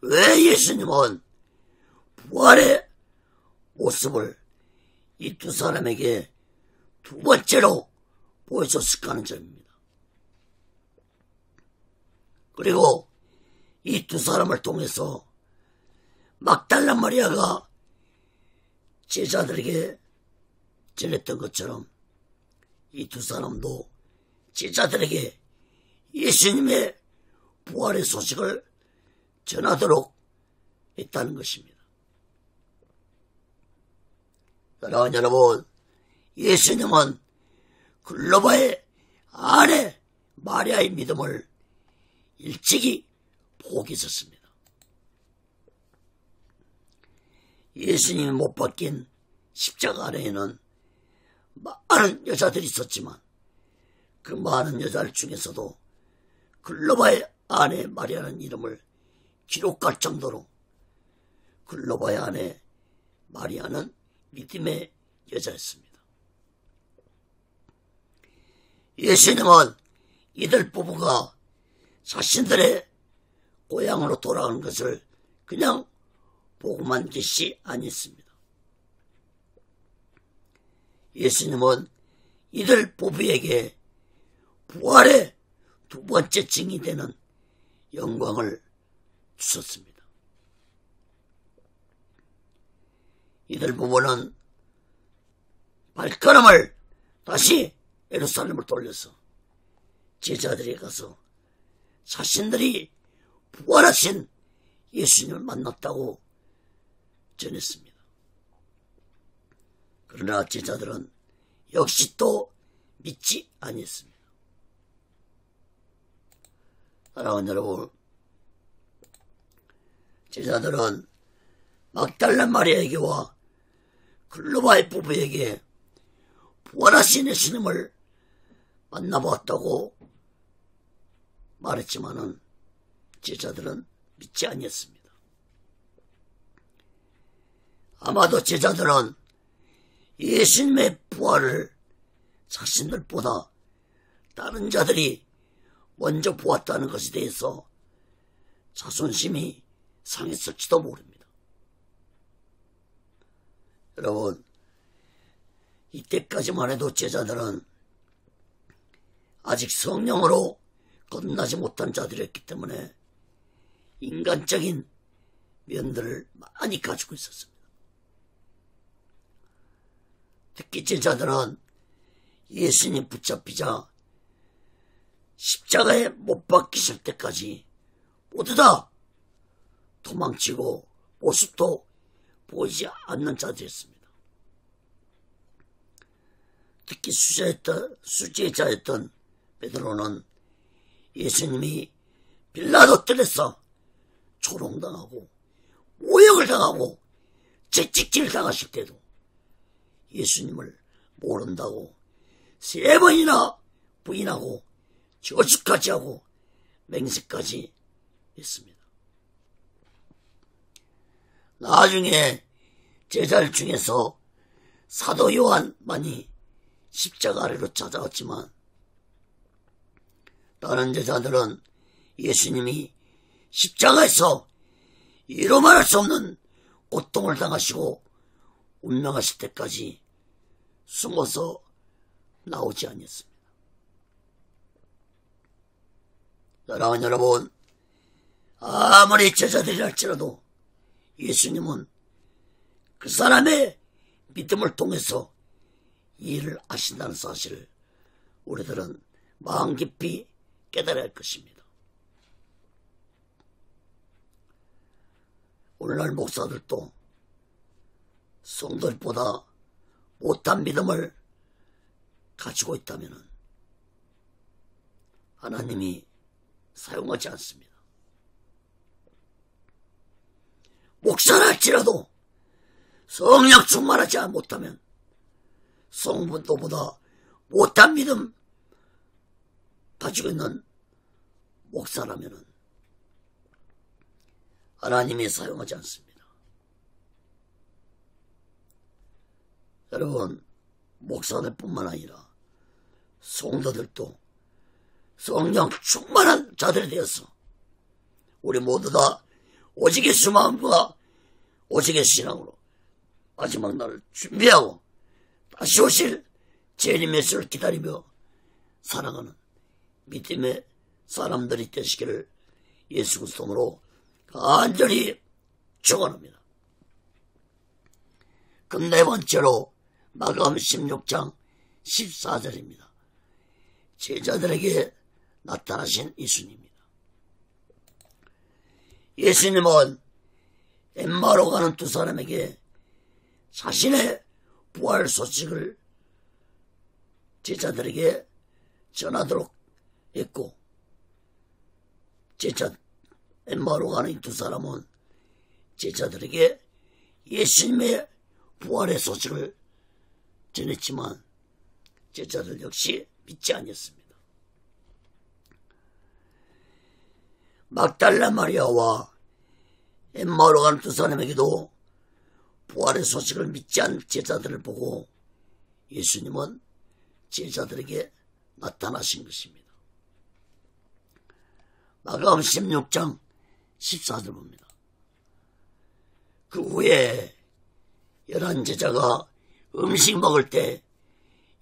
왜 예수님은 부활의 모습을 이 두 사람에게 두 번째로 보여줬을까 하는 점입니다. 그리고 이 두 사람을 통해서 막달라 마리아가 제자들에게 전했던 것처럼 이 두 사람도 제자들에게 예수님의 부활의 소식을 전하도록 했다는 것입니다. 사랑하는 여러분, 예수님은 글로바의 아내 마리아의 믿음을 일찍이 보고 있었습니다. 예수님이 못 박힌 십자가 아래에는 많은 여자들이 있었지만 그 많은 여자들 중에서도 글로바의 아내 마리아라는 이름을 기록할 정도로 글로바의 아내 마리아는 믿음의 여자였습니다. 예수님은 이들 부부가 자신들의 고향으로 돌아가는 것을 그냥 보고만 계시 아니했습니다. 예수님은 이들 부부에게 부활의 두 번째 증인이 되는 영광을 주셨습니다. 이들 부부는 발걸음을 다시 예루살렘을 돌려서 제자들이 가서 자신들이 부활하신 예수님을 만났다고 전했습니다. 그러나 제자들은 역시 또 믿지 아니했습니다. 사랑하는 여러분, 제자들은 막달라 마리아에게와 글로바의 부부에게 부활하신 예수님을 만나보았다고 말했지만은 제자들은 믿지 아니했습니다. 아마도 제자들은 예수님의 부활을 자신들보다 다른 자들이 먼저 보았다는 것에 대해서 자존심이 상했을지도 모릅니다. 여러분, 이때까지만 해도 제자들은 아직 성령으로 거듭나지 못한 자들이었기 때문에 인간적인 면들을 많이 가지고 있었습니다. 특히 제자들은 예수님 붙잡히자 십자가에 못 박히실 때까지 모두 다 도망치고 모습도 보이지 않는 자들이었습니다. 특히 수제자였던 베드로는 예수님이 빌라도 뜰에서 조롱당하고 모욕을 당하고 채찍질 당하실 때도 예수님을 모른다고 3번이나 부인하고 저주까지 하고 맹세까지 했습니다. 나중에 제자들 중에서 사도 요한만이 십자가 아래로 찾아왔지만 다른 제자들은 예수님이 십자가에서 이루 말할 수 없는 고통을 당하시고 운명하실 때까지 숨어서 나오지 않았습니다. 사랑하는 여러분, 아무리 제자들이 할지라도 예수님은 그 사람의 믿음을 통해서 이 일을 하신다는 사실을 우리들은 마음 깊이 깨달아야 할 것입니다. 오늘날 목사들도 성도들보다 못한 믿음을 가지고 있다면 하나님이 사용하지 않습니다. 목사라 할지라도 성령 충만하지 못하면 성분도보다 못한 믿음 가지고 있는 목사라면은 하나님이 사용하지 않습니다. 여러분, 목사들뿐만 아니라 성도들도 성령 충만한 자들이 되어서 우리 모두 다 오직의 수마음과 오직의 신앙으로 마지막 날을 준비하고 다시 오실 재림의 수를 기다리며 살아가는 믿음의 사람들이 되시기를 예수 그리스도로 간절히 축원합니다. 그럼 네 번째로 마가음 16장 14절입니다. 제자들에게 나타나신 예수님입니다. 예수님은 엠마오로 가는 두 사람에게 자신의 부활 소식을 제자들에게 전하도록 했고, 엠마오로 가는 이 두 사람은 제자들에게 예수님의 부활의 소식을 전했지만 제자들 역시 믿지 아니었습니다. 막달라 마리아와 엠마오로 가는 두 사람에게도 부활의 소식을 믿지 않은 제자들을 보고 예수님은 제자들에게 나타나신 것입니다. 마가음 16장 14절 봅니다. 그 후에 11제자가 음식 먹을 때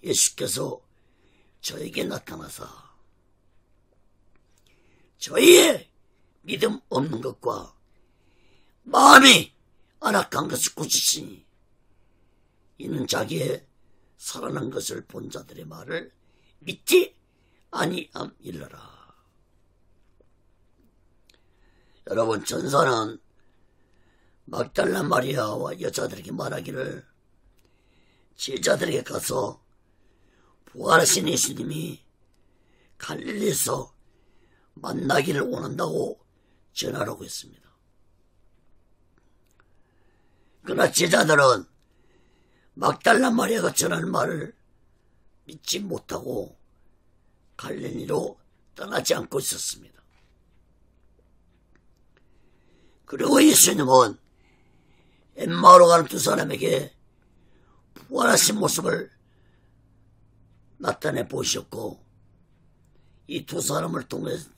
예수께서 저에게 나타나사 저희의 믿음 없는 것과 마음이 안악한 것을 꾸짖으니 이는 자기의 살아난 것을 본 자들의 말을 믿지 아니함일러라. 여러분, 전사는 막달라 마리아와 여자들에게 말하기를 제자들에게 가서 부활하신 예수님이 갈릴리에서 만나기를 원한다고 전하라고 했습니다. 그러나 제자들은 막달라 마리아가 전하는 말을 믿지 못하고 갈릴리로 떠나지 않고 있었습니다. 그리고 예수님은 엠마오로 가는 두 사람에게 부활하신 모습을 나타내 보셨고 이 두 사람을 통해서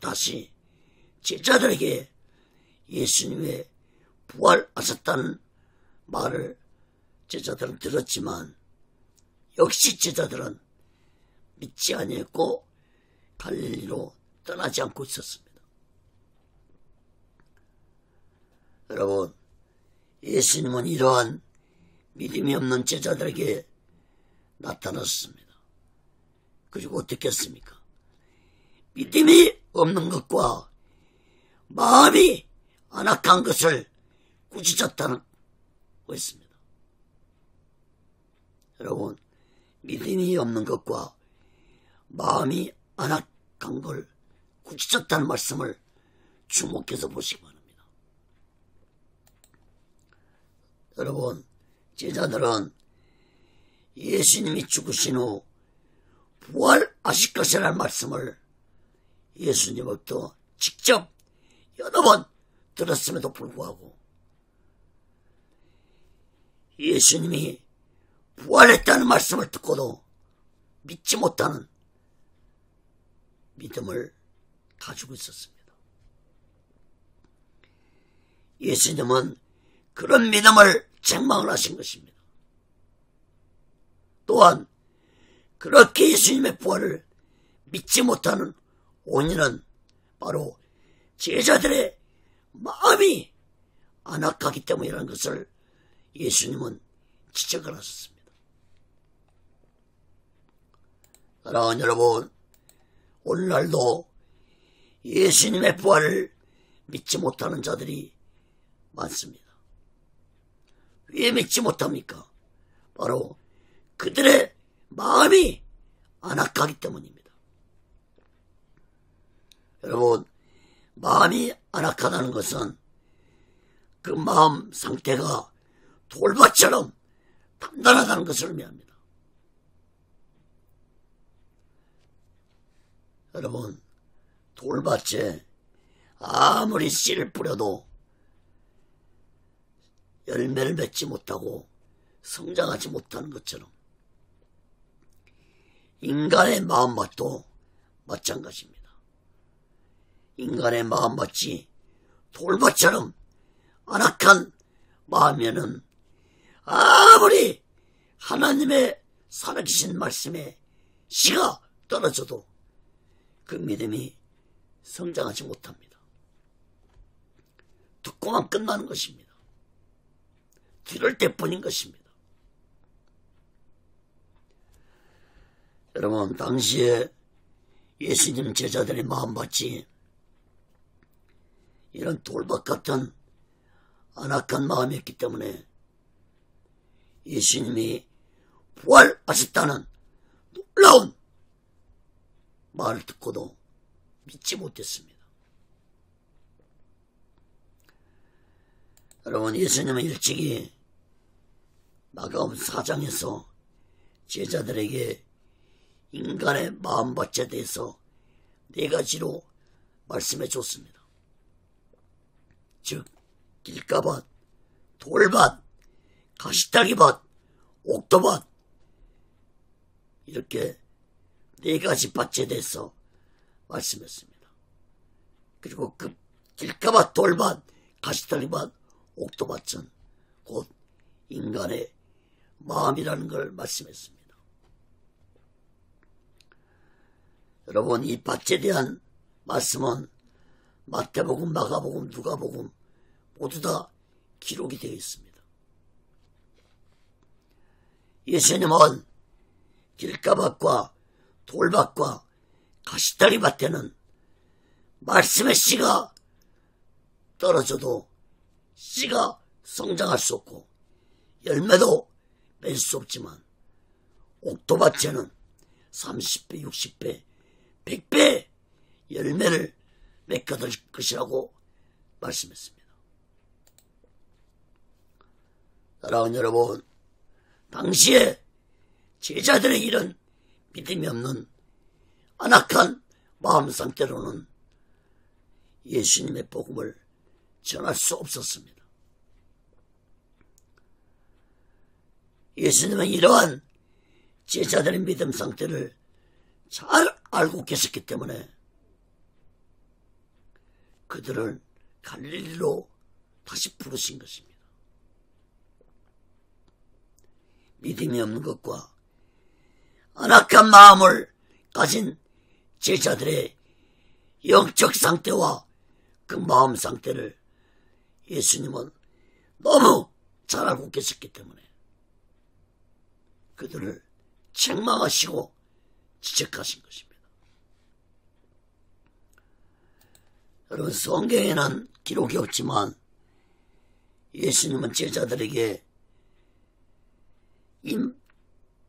다시 제자들에게 예수님의 부활하셨다는 말을 제자들은 들었지만 역시 제자들은 믿지 아니했고 갈릴리로 떠나지 않고 있었습니다. 여러분, 예수님은 이러한 믿음이 없는 제자들에게 나타났습니다. 그리고 어떻게 했습니까? 믿음이 없는 것과 마음이 안악한 것을 꾸짖었다고 했습니다. 여러분, 믿음이 없는 것과 마음이 안악한 걸 꾸짖었다는 말씀을 주목해서 보시기 바랍니다. 여러분, 제자들은 예수님이 죽으신 후 부활하실 것이라는 말씀을 예수님으로부터 직접 여러 번 들었음에도 불구하고 예수님이 부활했다는 말씀을 듣고도 믿지 못하는 믿음을 가지고 있었습니다. 예수님은 그런 믿음을 책망을 하신 것입니다. 또한 그렇게 예수님의 부활을 믿지 못하는 원인은 바로 제자들의 마음이 안악하기 때문이라는 것을 예수님은 지적을 하셨습니다. 사랑하는 여러분, 오늘날도 예수님의 부활을 믿지 못하는 자들이 많습니다. 왜 믿지 못합니까? 바로 그들의 마음이 안악하기 때문입니다. 여러분, 마음이 안악하다는 것은 그 마음 상태가 돌밭처럼 단단하다는 것을 의미합니다. 여러분, 돌밭에 아무리 씨를 뿌려도 열매를 맺지 못하고 성장하지 못하는 것처럼 인간의 마음밭도 마찬가지입니다. 인간의 마음밭이 돌밭처럼 안악한 마음에는 아무리 하나님의 살아계신 말씀에 씨가 떨어져도 그 믿음이 성장하지 못합니다. 듣고만 끝나는 것입니다. 들을 때뿐인 것입니다. 여러분, 당시에 예수님 제자들의 마음밭이 이런 돌밭 같은 안악한 마음이었기 때문에 예수님이 부활하셨다는 놀라운 말을 듣고도 믿지 못했습니다. 여러분, 예수님은 일찍이 마가복음 4장에서 제자들에게 인간의 마음밭에 대해서 4가지로 말씀해 줬습니다. 즉, 길가밭, 돌밭, 가시떨기밭, 옥토밭, 이렇게 4가지 밭에 대해서 말씀했습니다. 그리고 그 길가밭, 돌밭, 가시떨기밭, 옥토밭은 곧 인간의 마음이라는 걸 말씀했습니다. 여러분, 이 밭에 대한 말씀은 마태복음, 마가복음, 누가복음 모두 다 기록이 되어 있습니다. 예수님은 길가밭과 돌밭과 가시떨기밭에는 말씀의 씨가 떨어져도 씨가 성장할 수 없고 열매도 맺을 수 없지만 옥토밭에는 30배, 60배, 100배 열매를 맺거들 것이라고 말씀했습니다. 사랑하는 여러분, 당시에 제자들의 이런 믿음이 없는 안악한 마음 상태로는 예수님의 복음을 전할 수 없었습니다. 예수님은 이러한 제자들의 믿음 상태를 잘 알고 계셨기 때문에 그들을 갈릴리로 다시 부르신 것입니다. 믿음이 없는 것과 안악한 마음을 가진 제자들의 영적 상태와 그 마음 상태를 예수님은 너무 잘 알고 계셨기 때문에 그들을 책망하시고 지적하신 것입니다. 여러분, 성경에는 기록이 없지만 예수님은 제자들에게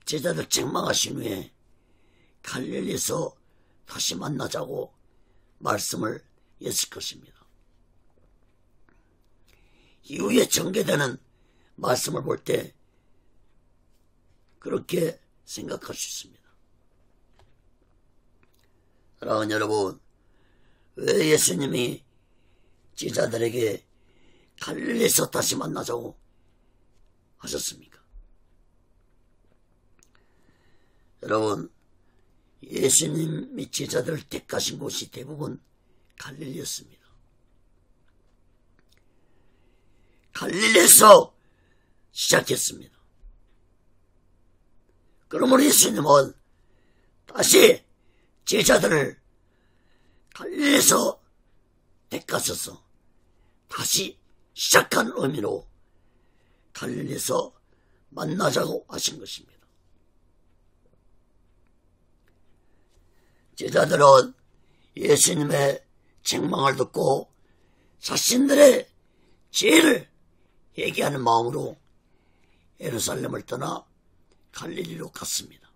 제자들 책망하신 후에 갈릴리에서 다시 만나자고 말씀을 했을 것입니다. 이후에 전개되는 말씀을 볼 때 그렇게 생각할 수 있습니다. 사랑하는 여러분, 왜 예수님이 제자들에게 갈릴리에서 다시 만나자고 하셨습니까? 여러분, 예수님이 제자들을 택하신 곳이 대부분 갈릴리였습니다. 갈릴리에서 시작했습니다. 그러므로 예수님은 다시 제자들을 갈릴리에서 택하셔서 다시 시작한 의미로 갈릴리에서 만나자고 하신 것입니다. 제자들은 예수님의 책망을 듣고 자신들의 죄를 회개하는 마음으로 예루살렘을 떠나 갈릴리로 갔습니다.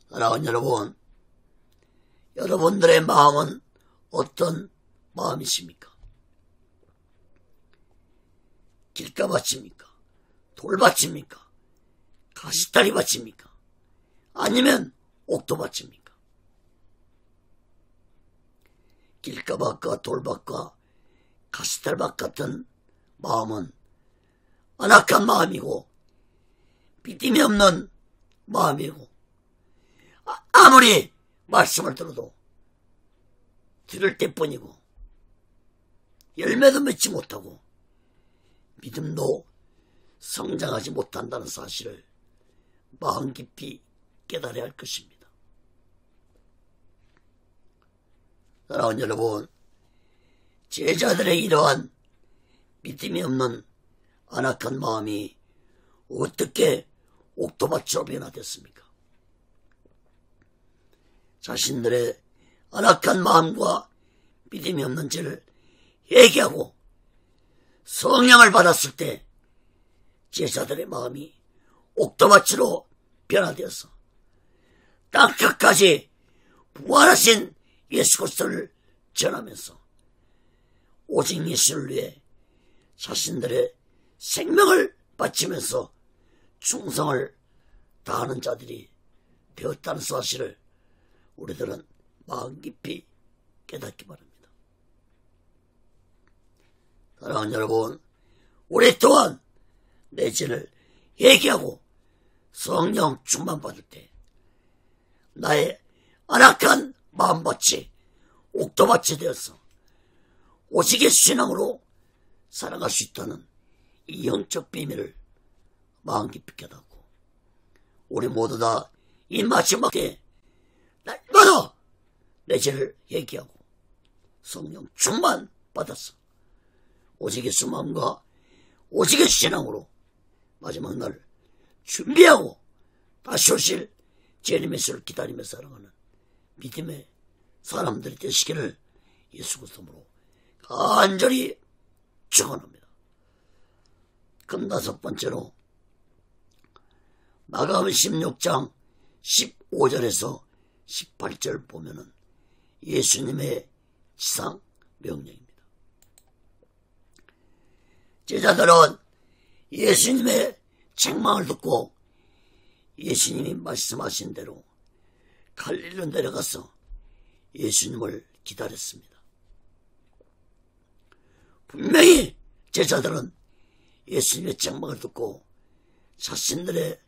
사랑하는 여러분, 여러분들의 마음은 어떤 마음이십니까? 길가밭입니까? 돌밭입니까? 가시다리밭입니까? 아니면 옥토밭입니까? 길가밭과 돌밭과 가시떨밭 같은 마음은 안악한 마음이고 믿음이 없는 마음이고 아무리 말씀을 들어도 들을 때뿐이고 열매도 맺지 못하고 믿음도 성장하지 못한다는 사실을 마음 깊이 깨달아야 할 것입니다. 사랑하는 여러분, 제자들의 이러한 믿음이 없는 안악한 마음이 어떻게 옥토밭으로 변화됐습니까? 자신들의 안악한 마음과 믿음이 없는 죄를 회개하고 성령을 받았을 때 제자들의 마음이 옥토밭으로 변화되어서 땅끝까지 부활하신 예수 그리스도를 전하면서 오직 예수를 위해 자신들의 생명을 바치면서 충성을 다하는 자들이 되었다는 사실을 우리들은 마음 깊이 깨닫기 바랍니다. 사랑하는 여러분, 우리 또한 내 죄를 회개하고 성령 충만받을 때 나의 안악한 마음밭이 옥토밭이 되어서 오직의 신앙으로 살아갈 수 있다는 이 영적 비밀을 마음 깊이 깨닫고 우리 모두 다 이 마지막 때에 날마다 내 죄를 회개하고 성령 충만 받았어 오직의 수마음과 오직의 신앙으로 마지막 날 준비하고 다시 오실 주님의 수를 기다리며 살아가는 믿음의 사람들이 되시기를 예수 그리스도로 간절히 축원합니다. 그럼 5번째로 마가복음 16장 15절에서 18절 보면은 예수님의 지상 명령입니다. 제자들은 예수님의 책망을 듣고 예수님이 말씀하신 대로 갈릴리로 내려가서 예수님을 기다렸습니다. 분명히 제자들은 예수님의 책망을 듣고 자신들의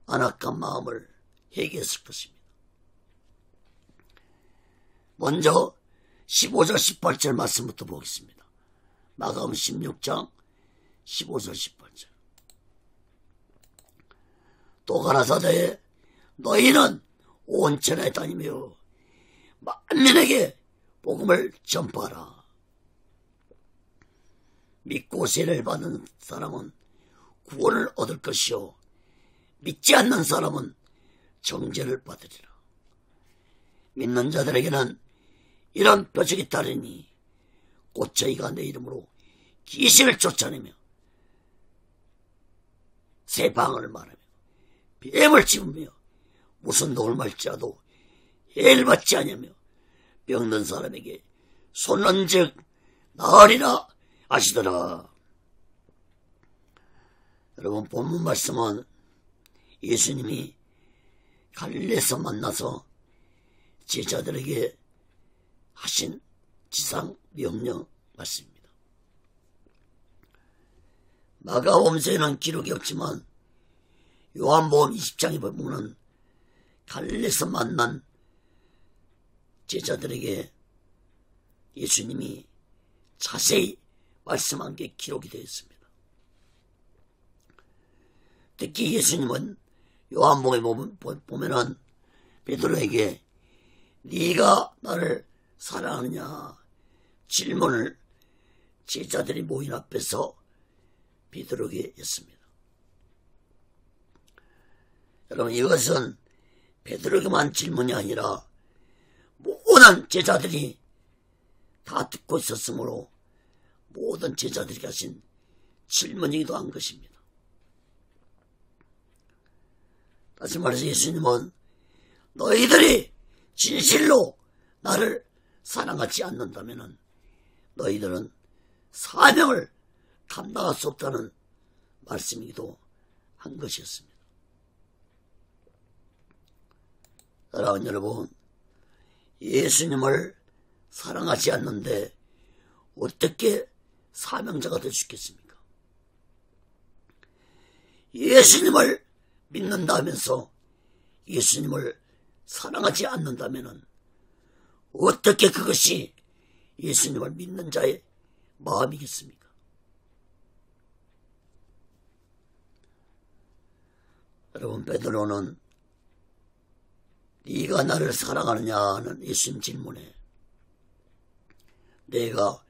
안악한 마음을 회개했을 것입니다. 먼저 15절 18절 말씀부터 보겠습니다. 마가복음 16장 15절 18절. 또 가라사대 너희는 온 천하에 다니며 만민에게 복음을 전파하라. 믿고 세례를 받는 사람은 구원을 얻을 것이요 믿지 않는 사람은 정죄를 받으리라. 믿는 자들에게는 이런 표적이 따르니 곧 저희가 내 이름으로 귀신을 쫓아내며 새 방언을 말하며 뱀을 집으며 무슨 독을 말지라도 해를 받지 아니하며 병든 사람에게 손은즉 나으리라 하시더라. 여러분, 본문 말씀은 예수님이 갈릴리에서 만나서 제자들에게 하신 지상 명령 말씀입니다. 마가복음서에는 기록이 없지만 요한복음 20장에 보면 갈릴리에서 만난 제자들에게 예수님이 자세히 말씀한 게 기록이 되어 있습니다. 특히 예수님은 요한복음에 보면은 베드로에게 네가 나를 사랑하느냐 질문을 제자들이 모인 앞에서 베드로에게 했습니다. 여러분, 이것은 베드로에게만 질문이 아니라 모든 제자들이 다 듣고 있었으므로 모든 제자들이 하신 질문이기도 한 것입니다. 다시 말해서 예수님은 너희들이 진실로 나를 사랑하지 않는다면 너희들은 사명을 감당할 수 없다는 말씀이기도 한 것이었습니다. 사랑하는 여러분, 예수님을 사랑하지 않는데 어떻게 사명자가 될 수 있겠습니까? 예수님을 믿는다면서 예수님을 사랑하지 않는다면 어떻게 그것이 예수님을 믿는 자의 마음이겠습니까? 여러분, 베드로는 네가 나를 사랑하느냐는 예수님 질문에 내가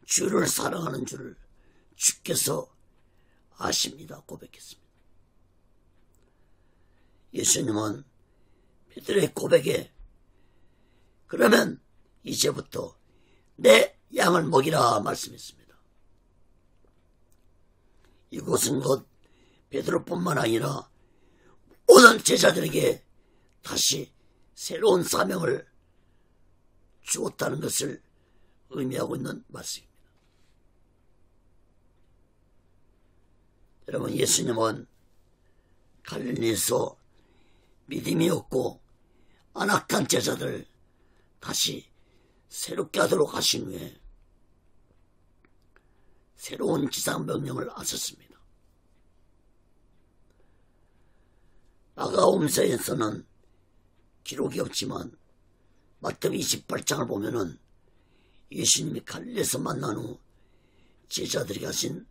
주를 사랑하는 줄을 주께서 아십니다 고백했습니다. 예수님은 베드로의 고백에 그러면 이제부터 내 양을 먹이라 말씀했습니다. 이곳은 곧 베드로뿐만 아니라 모든 제자들에게 다시 새로운 사명을 주었다는 것을 의미하고 있는 말씀입니다. 여러분, 예수님은 갈릴리에서 믿음이 없고 안악한 제자들 다시 새롭게 하도록 하신 후에 새로운 지상명령을 하셨습니다. 마가음서에서는 기록이 없지만 마태복음 28장을 보면은 예수님이 갈릴리에서 만난 후 제자들에게 하신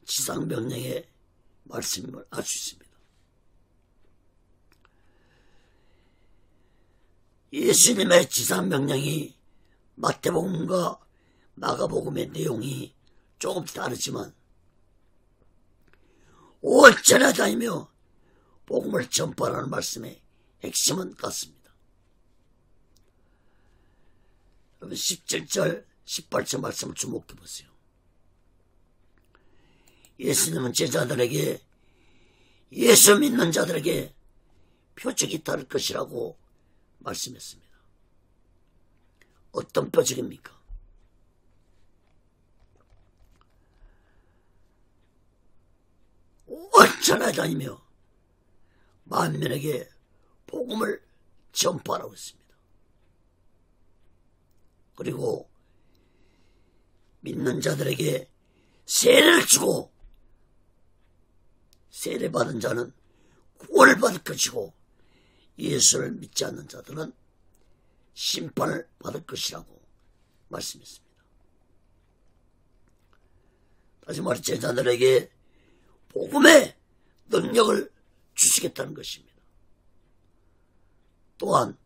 지상명령의 말씀을 알 수 있습니다. 예수님의 지상명령이 마태복음과 마가복음의 내용이 조금 다르지만 온 전에 다니며 복음을 전파하라는 말씀의 핵심은 같습니다. 여러분, 17절 18절 말씀을 주목해 보세요. 예수님은 제자들에게 예수 믿는 자들에게 표적이 다를 것이라고 말씀했습니다. 어떤 표적입니까? 온전하게 다니며 만민에게 복음을 전파하라고 했습니다. 그리고 믿는 자들에게 세례를 주고 세례받은 자는 구원을 받을 것이고 예수를 믿지 않는 자들은 심판을 받을 것이라고 말씀했습니다. 다시 말해 제자들에게 복음의 능력을 주시겠다는 것입니다. 또한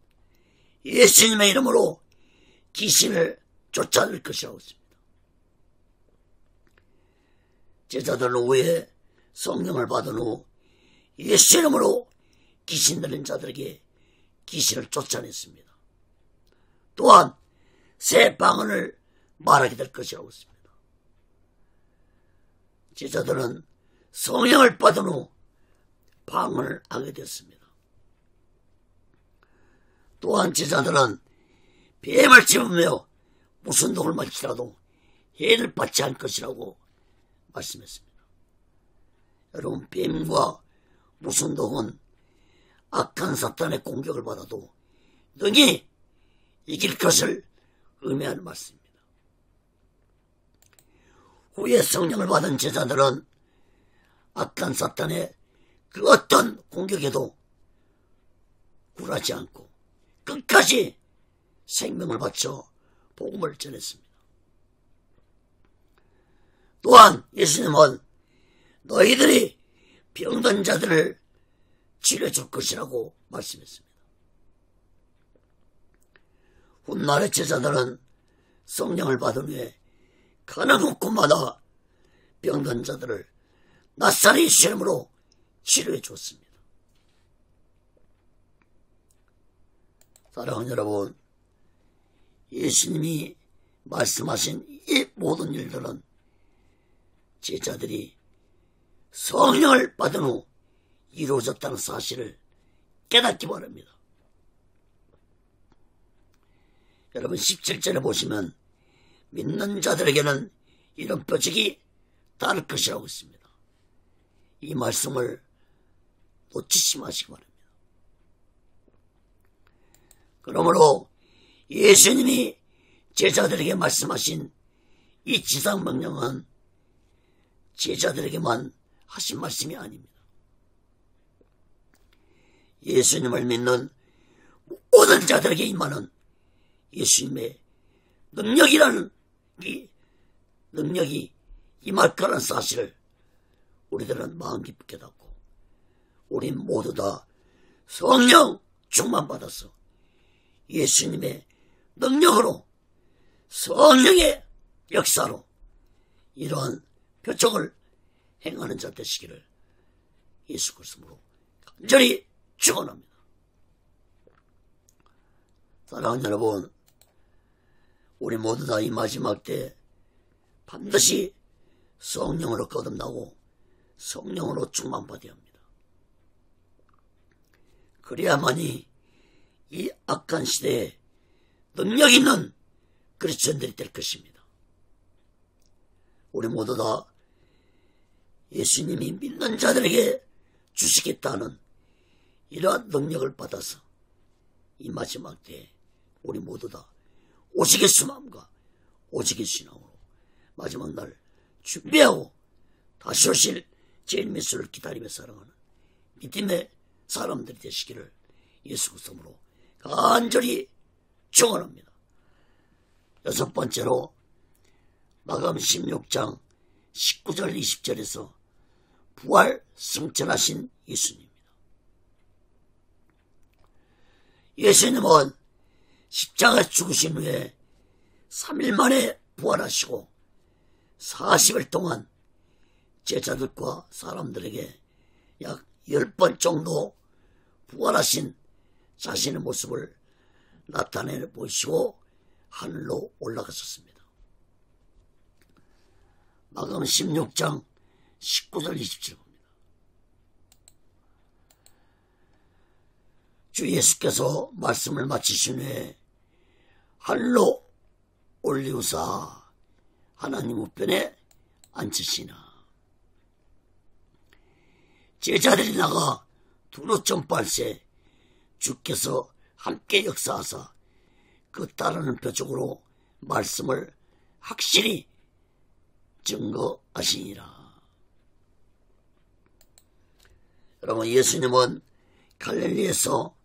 예수님의 이름으로 귀신을 쫓아낼 것이라고 했습니다. 제자들은 후에 성령을 받은 후 예수 이름으로 귀신 들린 자들에게 귀신을 쫓아냈습니다. 또한 새 방언을 말하게 될 것이라고 했습니다. 제자들은 성령을 받은 후 방언을 하게 됐습니다. 또한 제자들은 뱀을 집으며 무슨 독을 맞지라도 해를 받지 않을 것이라고 말씀했습니다. 여러분, 뱀과 무슨 독은 악한 사탄의 공격을 받아도 능히 이길 것을 의미하는 말씀입니다. 후에 성령을 받은 제자들은 악한 사탄의 그 어떤 공격에도 굴하지 않고 끝까지 생명을 바쳐 복음을 전했습니다. 또한 예수님은 너희들이 병든 자들을 치료해 줄 것이라고 말씀했습니다. 훗날의 제자들은 성령을 받은 후에 가는 곳곳마다 병든 자들을 낫사렛 예수 이름으로 치료해 줬습니다. 사랑하는 여러분, 예수님이 말씀하신 이 모든 일들은 제자들이 성령을 받은 후 이루어졌다는 사실을 깨닫기 바랍니다. 여러분, 17절에 보시면 믿는 자들에게는 이런 표적이 다를 것이라고 했습니다. 이 말씀을 놓치지 마시기 바랍니다. 그러므로 예수님이 제자들에게 말씀하신 이 지상명령은 제자들에게만 하신 말씀이 아닙니다. 예수님을 믿는 모든 자들에게 임하는 예수님의 능력이라는 이 능력이 임할 거라는 사실을 우리들은 마음 깊게 깨닫고 우리 모두 다 성령 충만받아서 예수님의 능력으로 성령의 역사로 이러한 표적을 행하는 자 되시기를 예수 그리스도로 간절히 축원합니다. 사랑하는 여러분, 우리 모두 다 이 마지막 때 반드시 성령으로 거듭나고 성령으로 충만받아야 합니다. 그래야만이 이 악한 시대에 능력 있는 그리스도인들이 될 것입니다. 우리 모두 다 예수님이 믿는 자들에게 주시겠다는 이러한 능력을 받아서 이 마지막 때에 우리 모두 다 오시겠수 마음과 오시겠수 신앙으로 마지막 날 준비하고 다시 오실 주님 예수를 기다리며 살아가는 믿음의 사람들이 되시기를 예수 그리스도로 간절히 축원합니다. 여섯 번째로 마가음 16장 19절 20절에서 부활 승천하신 예수님입니다. 예수님은 십자가에 죽으신 후에 3일 만에 부활하시고 40일 동안 제자들과 사람들에게 약 10번 정도 부활하신 자신의 모습을 나타내 보이시고 하늘로 올라가셨습니다. 마가음 16장 19절 20절 봅니다. 주 예수께서 말씀을 마치신 후에 하늘로 올리우사 하나님 우편에 앉으시나 제자들이 나가 두루 점발세 주께서 함께 역사하사 그 따르는 표적으로 말씀을 확실히 증거하시니라. 여러분, 예수님은 갈릴리에서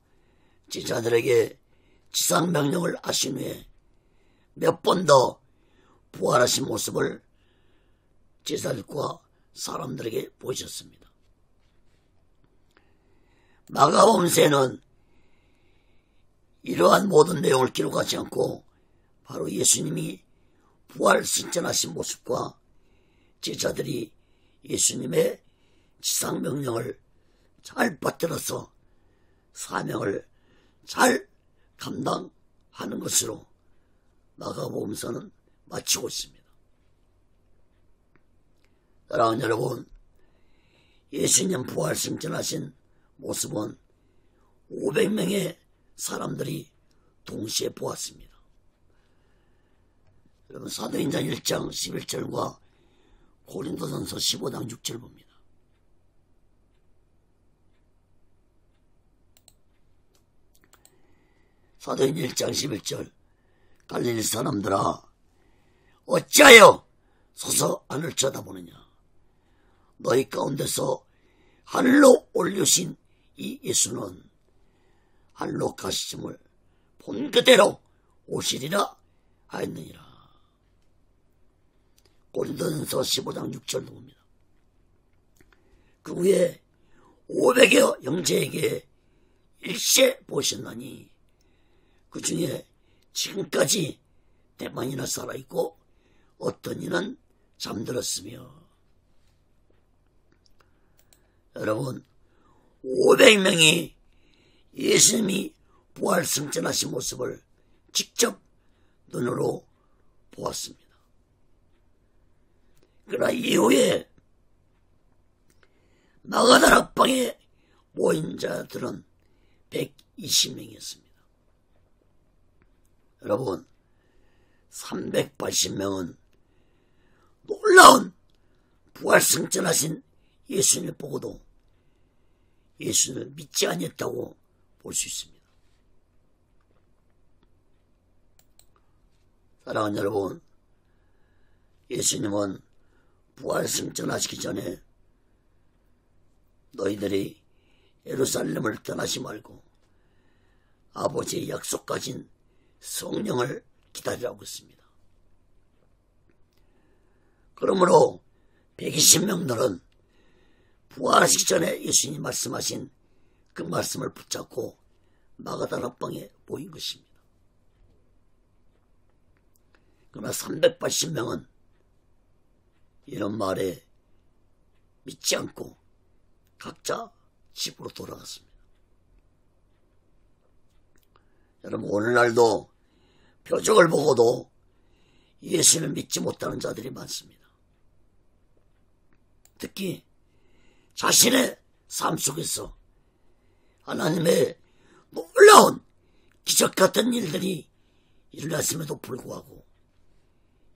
제자들에게 지상명령을 하신 후에 몇 번 더 부활하신 모습을 제자들과 사람들에게 보이셨습니다. 마가복음서에는 이러한 모든 내용을 기록하지 않고 바로 예수님이 부활 승천하신 모습과 제자들이 예수님의 지상명령을 잘 받들어서 사명을 잘 감당하는 것으로 마가복음서는 마치고 있습니다. 사랑하는 여러분, 예수님 부활 승천하신 모습은 500명의 사람들이 동시에 보았습니다. 여러분, 사도행전 1장 11절과 고린도전서 15장 6절 봅니다. 사도행전 1장 11절 갈릴리 사람들아 어찌하여 서서 하늘 쳐다보느냐. 너희 가운데서 하늘로 올리신 이 예수는 하늘로 가시침을 본 그대로 오시리라 하였느니라. 고린도전서 15장 6절도 봅니다. 그 후에 500여 형제에게 일세 보셨나니 그 중에 지금까지 대만이나 살아있고 어떤 이는 잠들었으며. 여러분, 500명이 예수님이 부활 승천하신 모습을 직접 눈으로 보았습니다. 그러나 이후에 마가다락방에 모인 자들은 120명이었습니다. 여러분, 380명은 놀라운 부활 승천하신 예수님을 보고도 예수님을 믿지 아니했다고 볼 수 있습니다. 사랑하는 여러분, 예수님은 부활 승천하시기 전에 너희들이 예루살렘을 떠나지 말고 아버지의 약속 가진 성령을 기다리라고 했습니다. 그러므로 120명들은 부활하시기 전에 예수님이 말씀하신 그 말씀을 붙잡고 마가다락방에 모인 것입니다. 그러나 380명은 이런 말에 믿지 않고 각자 집으로 돌아갔습니다. 여러분, 오늘날도 표적을 보고도 예수를 믿지 못하는 자들이 많습니다. 특히 자신의 삶 속에서 하나님의 놀라운 기적 같은 일들이 일어났음에도 불구하고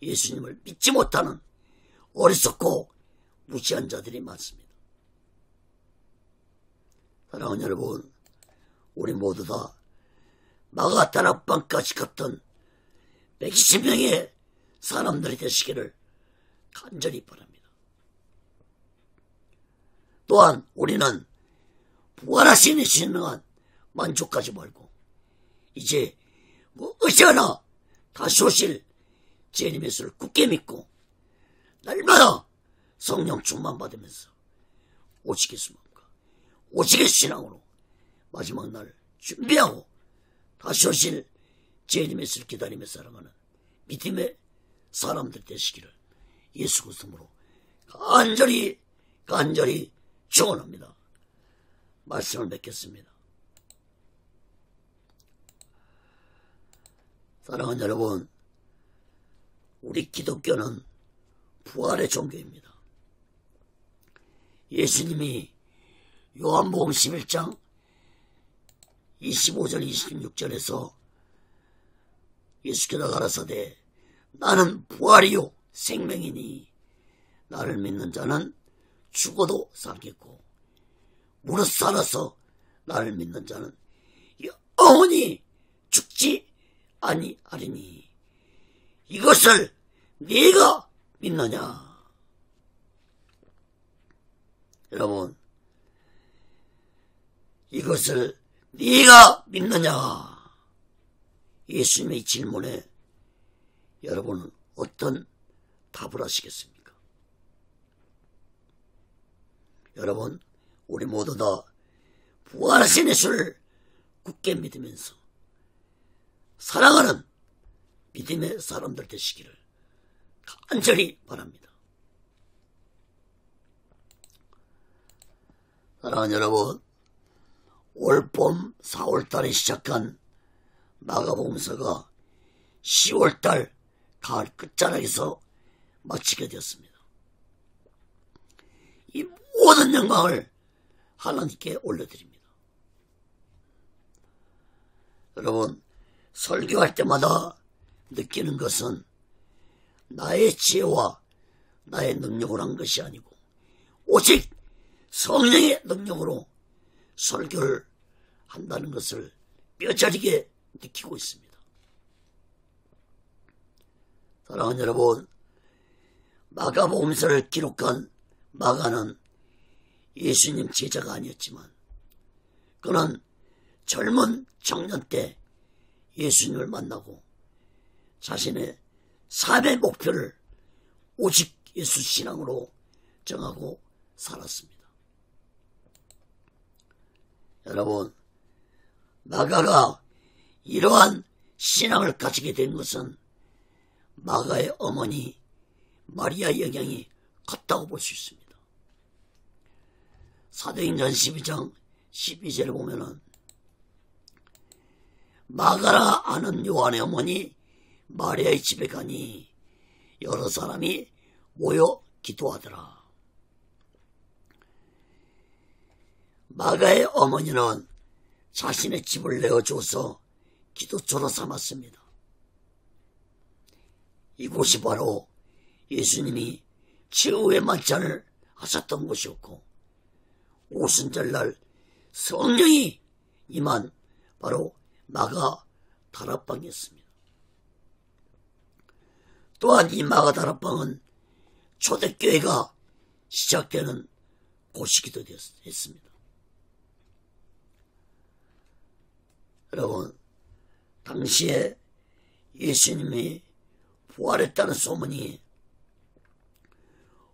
예수님을 믿지 못하는 어리석고 무지한 자들이 많습니다. 사랑하는 여러분, 우리 모두 다 마가다락방까지 갔던 120명의 사람들이 되시기를 간절히 바랍니다. 또한 우리는 부활하신 예수님만 만족하지 말고 이제 어찌하나 다시 오실 주님 예수를 굳게 믿고 날마다 성령 충만 받으면서 오직의 소망과 오직의 신앙으로 마지막 날 준비하고 다시 오실 주님 예수를 기다리며 살아가는 믿음의 사람들 되시기를 예수 그리스도로 간절히 축원합니다. 말씀을 맺겠습니다. 사랑하는 여러분, 우리 기독교는 부활의 종교입니다. 예수님이 요한복음 11장 25절 26절에서 예수께서 가라사대 나는 부활이요 생명이니 나를 믿는 자는 죽어도 살겠고 무릇 살아서 나를 믿는 자는 영원히 죽지 아니하리니 이것을 네가 믿느냐? 여러분, 이것을 네가 믿느냐? 예수님의 질문에 여러분은 어떤 답을 하시겠습니까? 여러분, 우리 모두 다 부활하신 예수를 굳게 믿으면서 사랑하는 믿음의 사람들 되시기를 간절히 바랍니다. 사랑하는 여러분, 올봄 4월달에 시작한 마가복음서가 10월달 가을 끝자락에서 마치게 되었습니다. 이 모든 영광을 하나님께 올려드립니다. 여러분, 설교할 때마다 느끼는 것은 나의 지혜와 나의 능력으로 한 것이 아니고 오직 성령의 능력으로 설교를 한다는 것을 뼈저리게 느끼고 있습니다. 사랑하는 여러분, 마가복음서를 기록한 마가는 예수님 제자가 아니었지만 그는 젊은 청년 때 예수님을 만나고 자신의 삶의 목표를 오직 예수 신앙으로 정하고 살았습니다. 여러분, 마가가 이러한 신앙을 가지게 된 것은 마가의 어머니 마리아의 영향이 컸다고 볼 수 있습니다. 사도행전 12장 12절에 보면은 마가라 아는 요한의 어머니 마리아의 집에 가니 여러 사람이 모여 기도하더라. 마가의 어머니는 자신의 집을 내어줘서 기도처로 삼았습니다. 이곳이 바로 예수님이 최후의 만찬을 하셨던 곳이었고 오순절날 성령이 임한 바로 마가 다락방이었습니다. 또한 이 마가다락방은 초대교회가 시작되는 곳이기도 했습니다. 여러분, 당시에 예수님이 부활했다는 소문이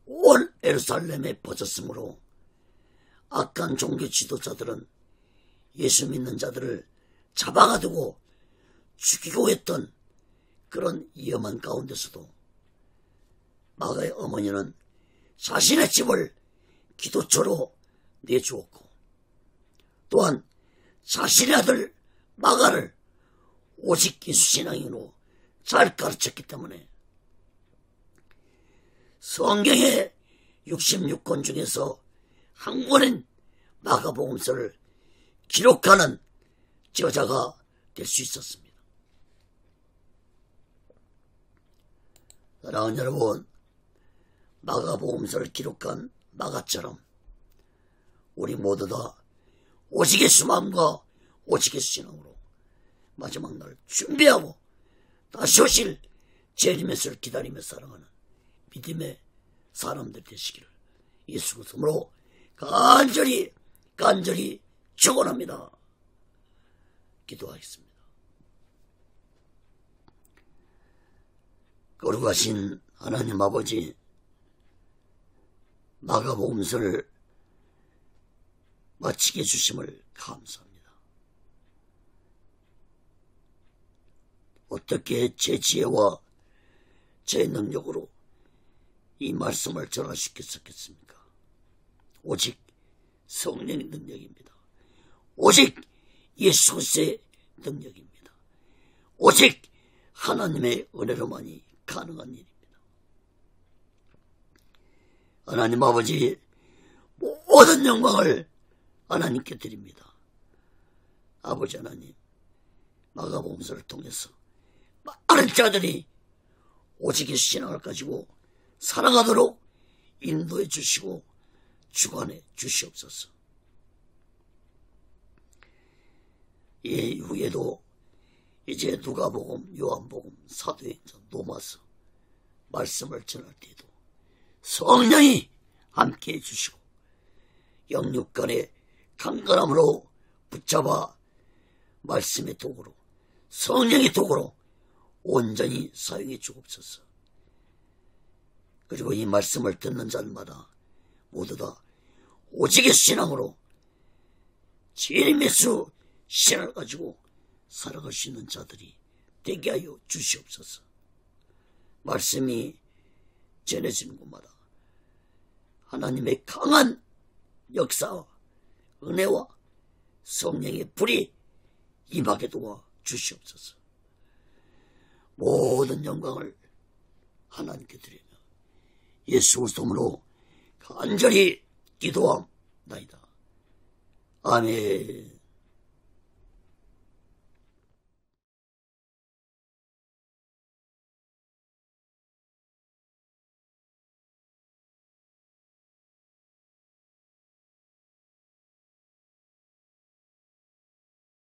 온 예루살렘에 퍼졌으므로 악한 종교 지도자들은 예수 믿는 자들을 잡아가두고 죽이고 했던 그런 위험한 가운데서도 마가의 어머니는 자신의 집을 기도처로 내주었고, 또한 자신의 아들 마가를 오직 예수신앙인으로 잘 가르쳤기 때문에 성경의 66권 중에서 한 권인 마가복음서를 기록하는 저자가 될 수 있었습니다. 사랑하는 여러분, 마가복음서를 기록한 마가처럼 우리 모두 다 오직 예수 마음과 오직 예수 신앙으로 마지막 날 준비하고 다시 오실 재림 예수를 기다리며 살아가는 믿음의 사람들 되시기를 예수 그리스도로 간절히 축원합니다. 기도하겠습니다. 거룩하신 하나님 아버지, 마가복음서를 마치게 해주심을 감사합니다. 어떻게 제 지혜와 제 능력으로 이 말씀을 전할 수 있겠습니까? 오직 성령의 능력입니다. 오직 예수 그리스도의 능력입니다. 오직 하나님의 은혜로만이 가능한 일입니다. 하나님 아버지, 모든 영광을 하나님께 드립니다. 아버지 하나님, 마가복음서를 통해서 많은 자들이 오직 예수 신앙을 가지고 살아가도록 인도해 주시고 주관해 주시옵소서. 이후에도 이제 누가복음, 요한복음, 사도행전, 로마서 말씀을 전할 때에도 성령이 함께해 주시고 영육간의 강건함으로 붙잡아 말씀의 도구로, 성령의 도구로 온전히 사용해 주옵소서. 그리고 이 말씀을 듣는 자들마다 모두 다 오직의 신앙으로 재림 예수 신앙을 가지고 살아갈 수 있는 자들이 되게 하여 주시옵소서. 말씀이 전해지는 곳마다 하나님의 강한 역사와 은혜와 성령의 불이 임하게 도와 주시옵소서. 모든 영광을 하나님께 드리며 예수 그리스도로 간절히 기도함나이다. 아멘.